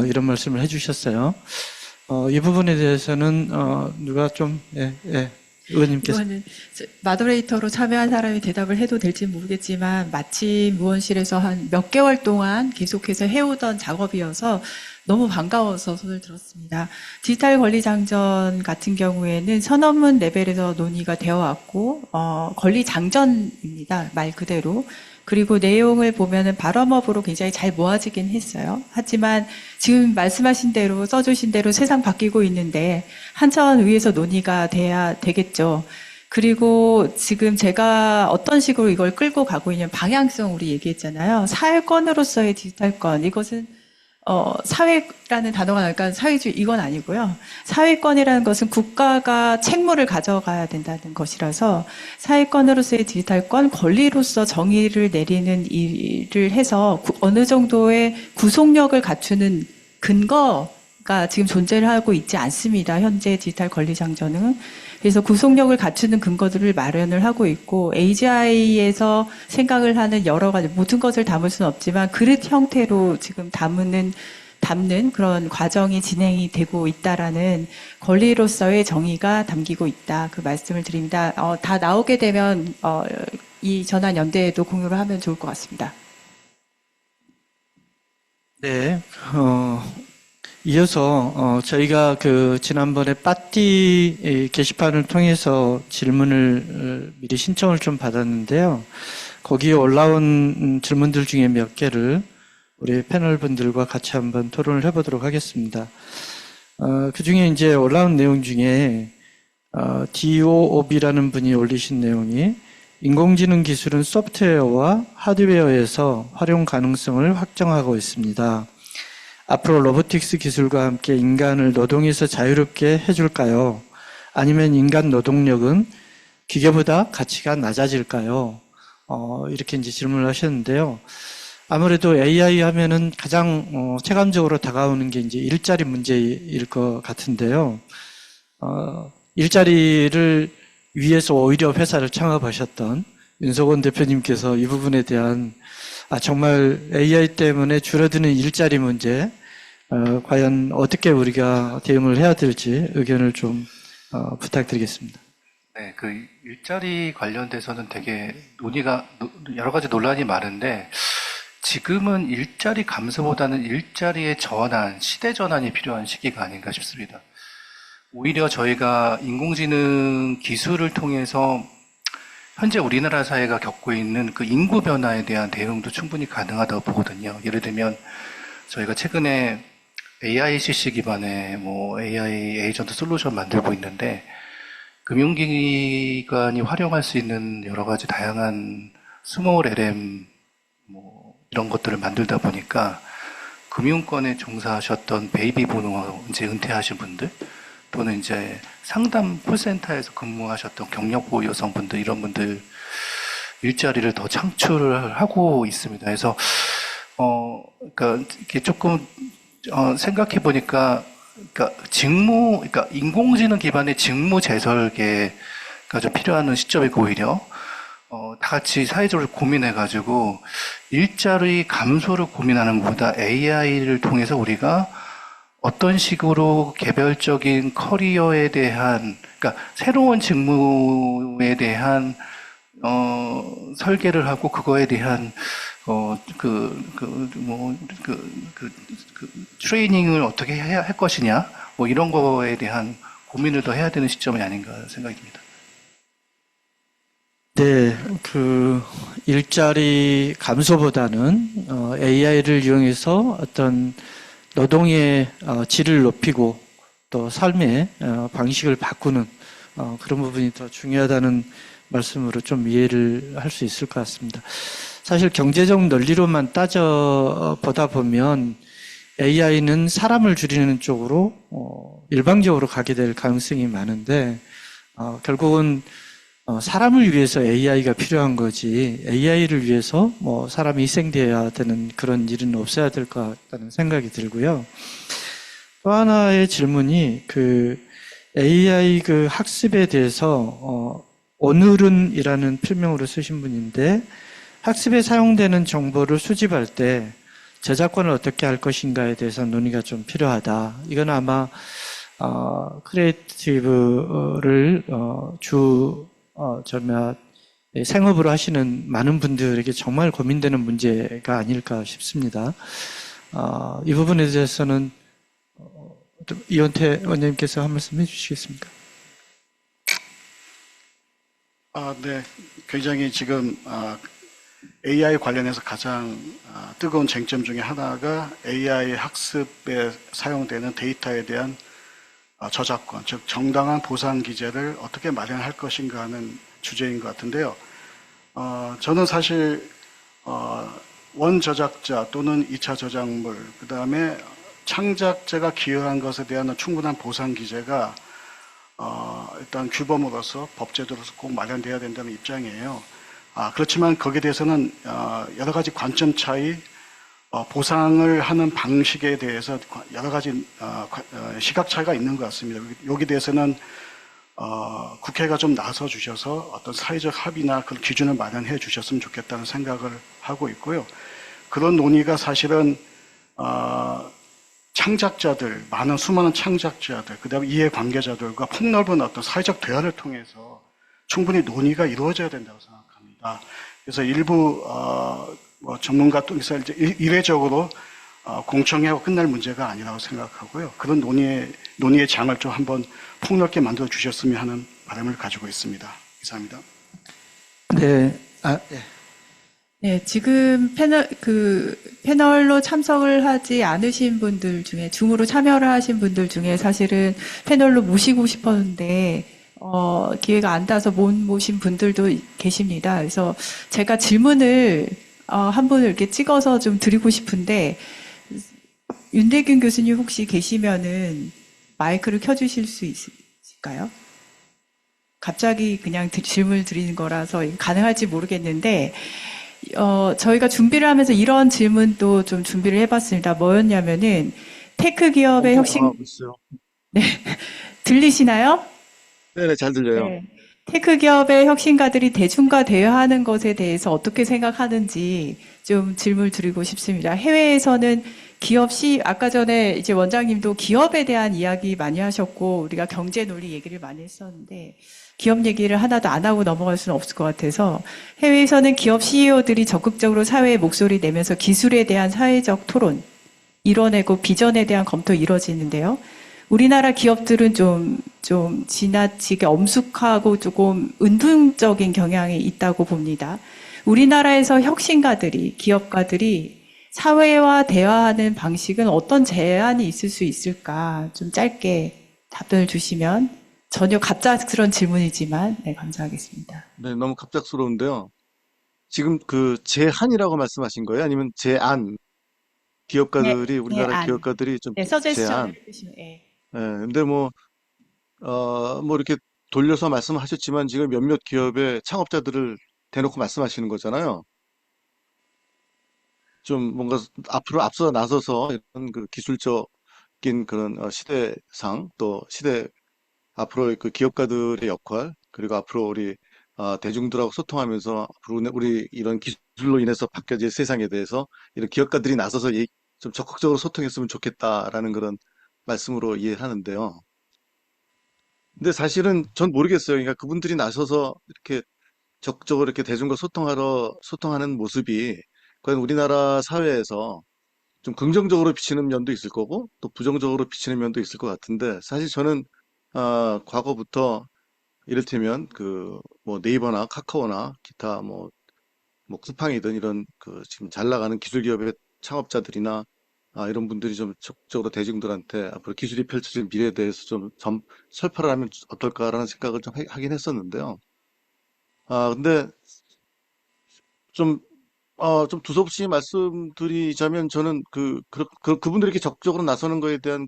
이런 말씀을 해주셨어요. 이 부분에 대해서는 누가 좀 의원님께서. 이거는 마더레이터로 참여한 사람이 대답을 해도 될지 모르겠지만 마침 의원실에서 한 몇 개월 동안 계속해서 해오던 작업이어서 너무 반가워서 손을 들었습니다. 디지털 권리장전 같은 경우에는 선언문 레벨에서 논의가 되어 왔고 권리장전입니다. 말 그대로. 그리고 내용을 보면은 발언업으로 굉장히 잘 모아지긴 했어요. 하지만 지금 말씀하신 대로 써주신 대로 세상 바뀌고 있는데 한 차원 위에서 논의가 돼야 되겠죠. 그리고 지금 제가 어떤 식으로 이걸 끌고 가고 있는 방향성 우리 얘기했잖아요. 사회권으로서의 디지털권. 이것은 사회라는 단어가 나니까 사회주의 이건 아니고요. 사회권이라는 것은 국가가 책무를 가져가야 된다는 것이라서 사회권으로서의 디지털권, 권리로서 정의를 내리는 일을 해서 어느 정도의 구속력을 갖추는 근거가 지금 존재를 하고 있지 않습니다. 현재 디지털 권리장전은. 그래서 구속력을 갖추는 근거들을 마련을 하고 있고 AGI에서 생각을 하는 여러 가지 모든 것을 담을 수는 없지만 그릇 형태로 지금 담는 그런 과정이 진행이 되고 있다라는 권리로서의 정의가 담기고 있다. 그 말씀을 드립니다. 다 나오게 되면 이 전환 연대에도 공유를 하면 좋을 것 같습니다. 네, 이어서 저희가 그 지난번에 빠띠 게시판을 통해서 질문을 미리 신청을 좀 받았는데요. 거기에 올라온 질문들 중에 몇 개를 우리 패널 분들과 같이 한번 토론을 해보도록 하겠습니다. 그 중에 이제 올라온 내용 중에 DOOB라는 분이 올리신 내용이 인공지능 기술은 소프트웨어와 하드웨어에서 활용 가능성을 확정하고 있습니다. 앞으로 로보틱스 기술과 함께 인간을 노동에서 자유롭게 해줄까요? 아니면 인간 노동력은 기계보다 가치가 낮아질까요? 이렇게 이제 질문을 하셨는데요. 아무래도 AI 하면은 가장 체감적으로 다가오는 게 이제 일자리 문제일 것 같은데요. 일자리를 위해서 오히려 회사를 창업하셨던 윤석원 대표님께서 이 부분에 대한 정말 AI 때문에 줄어드는 일자리 문제, 과연 어떻게 우리가 대응을 해야 될지 의견을 좀 부탁드리겠습니다. 네, 그 일자리 관련돼서는 되게 여러 가지 논란이 많은데 지금은 일자리 감소보다는 일자리의 전환, 시대 전환이 필요한 시기가 아닌가 싶습니다. 오히려 저희가 인공지능 기술을 통해서 현재 우리나라 사회가 겪고 있는 그 인구 변화에 대한 대응도 충분히 가능하다고 보거든요. 예를 들면 저희가 최근에 AICC 기반의 AI 에이전트 솔루션 만들고 있는데 금융기관이 활용할 수 있는 여러 가지 다양한 스몰 LM 이런 것들을 만들다 보니까 금융권에 종사하셨던 베이비 부모 이제 은퇴하신 분들 또는 이제 상담 콜센터에서 근무하셨던 경력고 여성분들 이런 분들 일자리를 더 창출을 하고 있습니다. 그래서 그러니까 이게 조금 생각해 보니까 그러니까 인공지능 기반의 직무 재설계가 좀 필요한 시점이고 오히려 다 같이 사회적으로 고민해가지고 일자리 감소를 고민하는 것보다 AI를 통해서 우리가 어떤 식으로 개별적인 커리어에 대한, 그러니까 새로운 직무에 대한 설계를 하고 그거에 대한 트레이닝을 어떻게 할 것이냐, 이런 거에 대한 고민을 더 해야 되는 시점이 아닌가 생각이 듭니다. 네, 그 일자리 감소보다는 AI를 이용해서 어떤 노동의 질을 높이고 또 삶의 방식을 바꾸는 그런 부분이 더 중요하다는 말씀으로 좀 이해를 할 수 있을 것 같습니다. 사실 경제적 논리로만 따져보다 보면 AI는 사람을 줄이는 쪽으로 일방적으로 가게 될 가능성이 많은데 결국은 사람을 위해서 AI가 필요한 거지 AI를 위해서 사람이 희생되어야 되는 그런 일은 없어야 될 것 같다는 생각이 들고요. 또 하나의 질문이 그 AI 그 학습에 대해서 오늘은이라는 필명으로 쓰신 분인데 학습에 사용되는 정보를 수집할 때 저작권을 어떻게 할 것인가에 대해서 논의가 좀 필요하다. 이건 아마 크리에이티브를 생업으로 하시는 많은 분들에게 정말 고민되는 문제가 아닐까 싶습니다. 이 부분에 대해서는 이원태 원장님께서 한 말씀 해주시겠습니까? 네. 굉장히 지금 AI 관련해서 가장 뜨거운 쟁점 중에 하나가 AI 학습에 사용되는 데이터에 대한 저작권, 즉 정당한 보상 기제를 어떻게 마련할 것인가 하는 주제인 것 같은데요. 저는 사실 원 저작자 또는 2차 저작물, 그 다음에 창작자가 기여한 것에 대한 충분한 보상 기제가 일단 규범으로서 법제도로서 꼭 마련돼야 된다는 입장이에요. 그렇지만 거기에 대해서는 여러 가지 관점 차이, 보상을 하는 방식에 대해서 여러 가지 시각 차이가 있는 것 같습니다. 여기에 대해서는 국회가 좀 나서 주셔서 어떤 사회적 합의나 그런 기준을 마련해 주셨으면 좋겠다는 생각을 하고 있고요. 그런 논의가 사실은 창작자들, 수많은 창작자들, 그 다음에 이해 관계자들과 폭넓은 어떤 사회적 대화를 통해서 충분히 논의가 이루어져야 된다고 생각합니다. 그래서 일부 전문가 또서 이례적으로 공청회하고 끝날 문제가 아니라고 생각하고요. 그런 논의의 장을 좀 한번 폭넓게 만들어 주셨으면 하는 바람을 가지고 있습니다. 이상입니다. 네. 네, 지금 패널로 참석을 하지 않으신 분들 중에, 줌으로 참여를 하신 분들 중에 사실은 패널로 모시고 싶었는데, 기회가 안 닿아서 못 모신 분들도 계십니다. 그래서 제가 질문을, 한 분을 이렇게 찍어서 좀 드리고 싶은데, 윤대균 교수님 혹시 계시면은 마이크를 켜주실 수 있을까요? 갑자기 그냥 질문을 드리는 거라서 가능할지 모르겠는데, 저희가 준비를 하면서 이런 질문도 좀 준비를 해봤습니다. 뭐였냐면은, 테크 기업의 혁신, 네. 들리시나요? 네네, 잘 들려요. 네. 테크 기업의 혁신가들이 대중과 대화하는 것에 대해서 어떻게 생각하는지 좀 질문을 드리고 싶습니다. 해외에서는 아까 전에 이제 원장님도 기업에 대한 이야기 많이 하셨고, 우리가 경제 논리 얘기를 많이 했었는데, 기업 얘기를 하나도 안 하고 넘어갈 수는 없을 것 같아서, 해외에서는 기업 CEO들이 적극적으로 사회에 목소리 내면서 기술에 대한 사회적 토론, 이뤄내고 비전에 대한 검토 이루어지는데요. 우리나라 기업들은 좀 지나치게 엄숙하고 조금 은둔적인 경향이 있다고 봅니다. 우리나라에서 혁신가들이, 기업가들이 사회와 대화하는 방식은 어떤 제한이 있을 수 있을까? 좀 짧게 답변을 주시면, 전혀 갑작스러운 질문이지만, 네, 감사하겠습니다. 네, 너무 갑작스러운데요. 지금 제한이라고 말씀하신 거예요? 아니면 제안? 기업가들이, 우리나라 기업가들이 좀 네, 서제스션을 제안. 해주시면, 네. 네, 근데 뭐 이렇게 돌려서 말씀하셨지만 지금 몇몇 기업의 창업자들을 대놓고 말씀하시는 거잖아요. 좀 뭔가 앞으로 앞서 나서서 이런 기술적인 그런 시대상 또 앞으로 그 기업가들의 역할, 그리고 앞으로 우리 대중들하고 소통하면서 앞으로 우리 이런 기술로 인해서 바뀌어질 세상에 대해서 이런 기업가들이 나서서 좀 적극적으로 소통했으면 좋겠다라는 그런 말씀으로 이해를 하는데요. 근데 사실은 전 모르겠어요. 그러니까 그분들이 나서서 이렇게 적극적으로 이렇게 대중과 소통하는 모습이 과연 우리나라 사회에서 좀 긍정적으로 비치는 면도 있을 거고 또 부정적으로 비치는 면도 있을 것 같은데, 사실 저는 과거부터 이를테면 뭐 네이버나 카카오나 기타 뭐 쿠팡이든 이런 지금 잘 나가는 기술 기업의 창업자들이나 이런 분들이 좀 적극적으로 대중들한테 앞으로 기술이 펼쳐질 미래에 대해서 좀 설파를 하면 어떨까라는 생각을 좀 하긴 했었는데요. 근데 좀 좀 두서없이 말씀드리자면 저는 그분들이 이렇게 적극적으로 나서는 거에 대한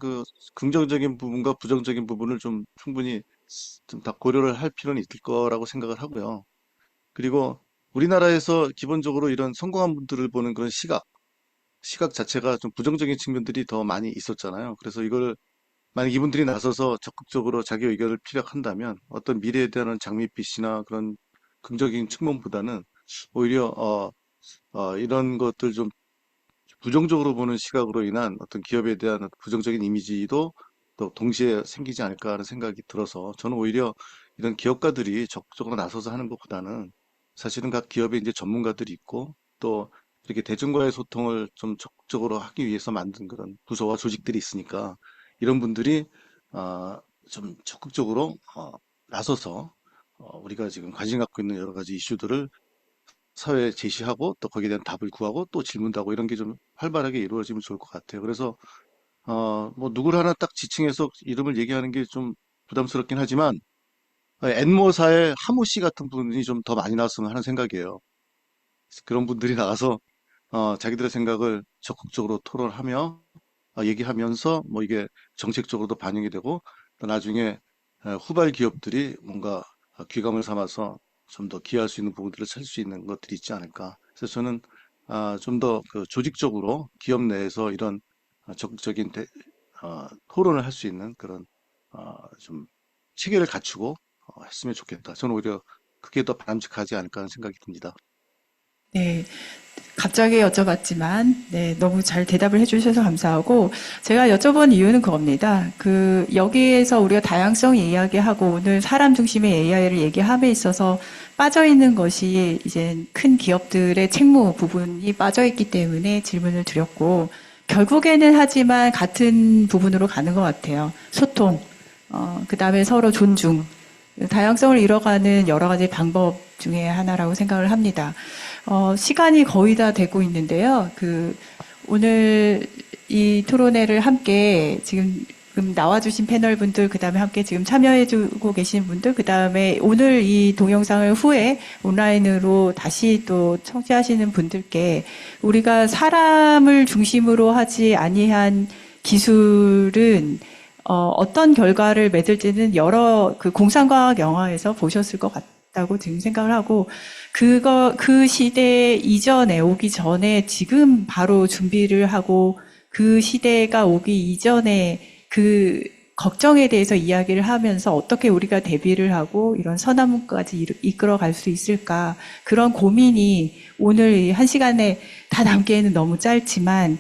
긍정적인 부분과 부정적인 부분을 좀 충분히 좀 다 고려를 할 필요는 있을 거라고 생각을 하고요. 그리고 우리나라에서 기본적으로 이런 성공한 분들을 보는 그런 시각 자체가 좀 부정적인 측면들이 더 많이 있었잖아요. 그래서 이걸 만약 이분들이 나서서 적극적으로 자기 의견을 피력한다면 어떤 미래에 대한 장밋빛이나 그런 긍정적인 측면보다는 오히려 이런 것들 좀 부정적으로 보는 시각으로 인한 어떤 기업에 대한 어떤 부정적인 이미지도 또 동시에 생기지 않을까 하는 생각이 들어서 저는 오히려 이런 기업가들이 적극적으로 나서서 하는 것보다는 사실은 각 기업에 이제 전문가들이 있고 또 이렇게 대중과의 소통을 좀 적극적으로 하기 위해서 만든 그런 부서와 조직들이 있으니까 이런 분들이 좀 적극적으로 나서서 우리가 지금 관심 갖고 있는 여러 가지 이슈들을 사회에 제시하고 또 거기에 대한 답을 구하고 또 질문도 하고 이런 게 좀 활발하게 이루어지면 좋을 것 같아요. 그래서 뭐 누구를 하나 딱 지칭해서 이름을 얘기하는 게 좀 부담스럽긴 하지만 엔모사의 하무 씨 같은 분이 좀 더 많이 나왔으면 하는 생각이에요. 그런 분들이 나가서 자기들의 생각을 적극적으로 토론하며 얘기하면서 뭐 이게 정책적으로도 반영이 되고 또 나중에 후발 기업들이 뭔가 귀감을 삼아서 좀 더 기여할 수 있는 부분들을 찾을 수 있는 것들이 있지 않을까. 그래서 저는 좀 더 그 조직적으로 기업 내에서 이런 적극적인 토론을 할 수 있는 그런 좀 체계를 갖추고 했으면 좋겠다. 저는 오히려 그게 더 바람직하지 않을까 하는 생각이 듭니다. 네. 갑자기 여쭤봤지만, 네, 너무 잘 대답을 해주셔서 감사하고, 제가 여쭤본 이유는 그겁니다. 여기에서 우리가 다양성 이야기하고, 오늘 사람 중심의 AI를 얘기함에 있어서 빠져있는 것이 이제 큰 기업들의 책무 부분이 빠져있기 때문에 질문을 드렸고, 결국에는 하지만 같은 부분으로 가는 것 같아요. 소통, 그 다음에 서로 존중, 다양성을 이뤄가는 여러 가지 방법 중에 하나라고 생각을 합니다. 시간이 거의 다 되고 있는데요. 오늘 이 토론회를 함께 지금 나와주신 패널 분들, 그 다음에 함께 지금 참여해주고 계신 분들, 그 다음에 오늘 이 동영상을 후에 온라인으로 다시 또 청취하시는 분들께 우리가 사람을 중심으로 하지 아니한 기술은 어떤 결과를 맺을지는 여러 공상과학 영화에서 보셨을 것 같다고 지금 생각을 하고, 그 시대 이전에 오기 전에 지금 바로 준비를 하고 그 시대가 오기 이전에 그 걱정에 대해서 이야기를 하면서 어떻게 우리가 대비를 하고 이런 선언문까지 이끌어 갈 수 있을까, 그런 고민이 오늘 이 1시간에 다 담기에는 너무 짧지만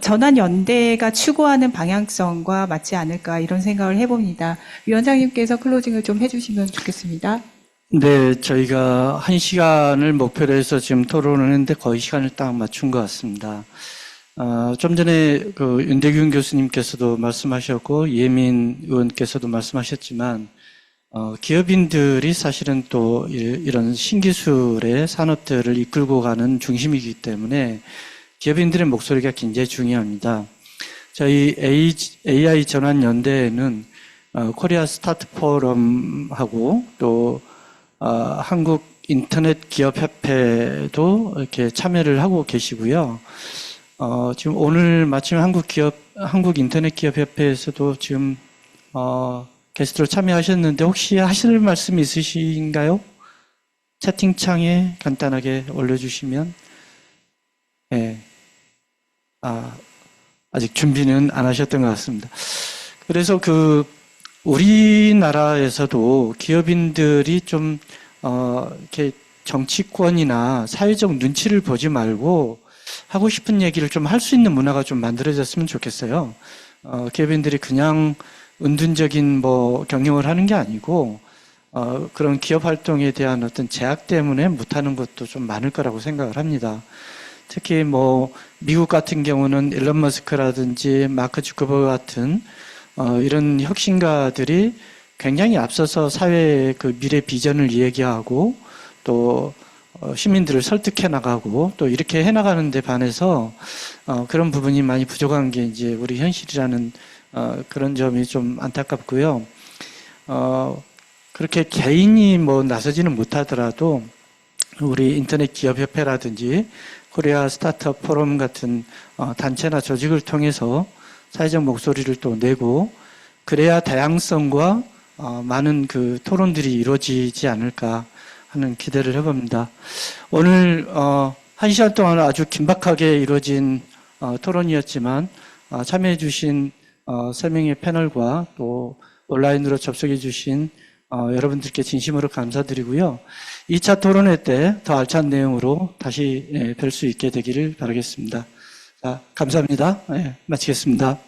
전환연대가 추구하는 방향성과 맞지 않을까 이런 생각을 해봅니다. 위원장님께서 클로징을 좀 해주시면 좋겠습니다. 네, 저희가 1시간을 목표로 해서 지금 토론을 했는데 거의 시간을 딱 맞춘 것 같습니다. 좀 전에 윤대균 교수님께서도 말씀하셨고, 예민 의원께서도 말씀하셨지만, 기업인들이 사실은 또 이런 신기술의 산업들을 이끌고 가는 중심이기 때문에 기업인들의 목소리가 굉장히 중요합니다. 저희 AI 전환연대에는 코리아 스타트 포럼하고 또 한국 인터넷 기업 협회도 이렇게 참여를 하고 계시고요. 지금 오늘 마침 한국 인터넷 기업 협회에서도 지금 게스트로 참여하셨는데 혹시 하실 말씀 있으신가요? 채팅창에 간단하게 올려주시면. 네. 아직 준비는 안 하셨던 것 같습니다. 그래서 우리나라에서도 기업인들이 좀, 이렇게 정치권이나 사회적 눈치를 보지 말고 하고 싶은 얘기를 좀 할 수 있는 문화가 좀 만들어졌으면 좋겠어요. 기업인들이 그냥 은둔적인 경영을 하는 게 아니고, 그런 기업 활동에 대한 어떤 제약 때문에 못하는 것도 좀 많을 거라고 생각을 합니다. 특히 미국 같은 경우는 일론 머스크라든지 마크 주커버그 같은 이런 혁신가들이 굉장히 앞서서 사회의 미래 비전을 얘기하고 또 시민들을 설득해 나가고 또 이렇게 해 나가는 데 반해서 그런 부분이 많이 부족한 게 이제 우리 현실이라는 그런 점이 좀 안타깝고요. 그렇게 개인이 나서지는 못하더라도 우리 인터넷 기업 협회라든지 코리아 스타트업 포럼 같은 단체나 조직을 통해서 사회적 목소리를 또 내고, 그래야 다양성과 많은 토론들이 이루어지지 않을까 하는 기대를 해봅니다. 오늘 1시간 동안 아주 긴박하게 이루어진 토론이었지만 참여해 주신 3명의 패널과 또 온라인으로 접속해 주신 여러분들께 진심으로 감사드리고요. 2차 토론회 때 더 알찬 내용으로 다시 뵐 수 있게 되기를 바라겠습니다. 자, 감사합니다. 마치겠습니다.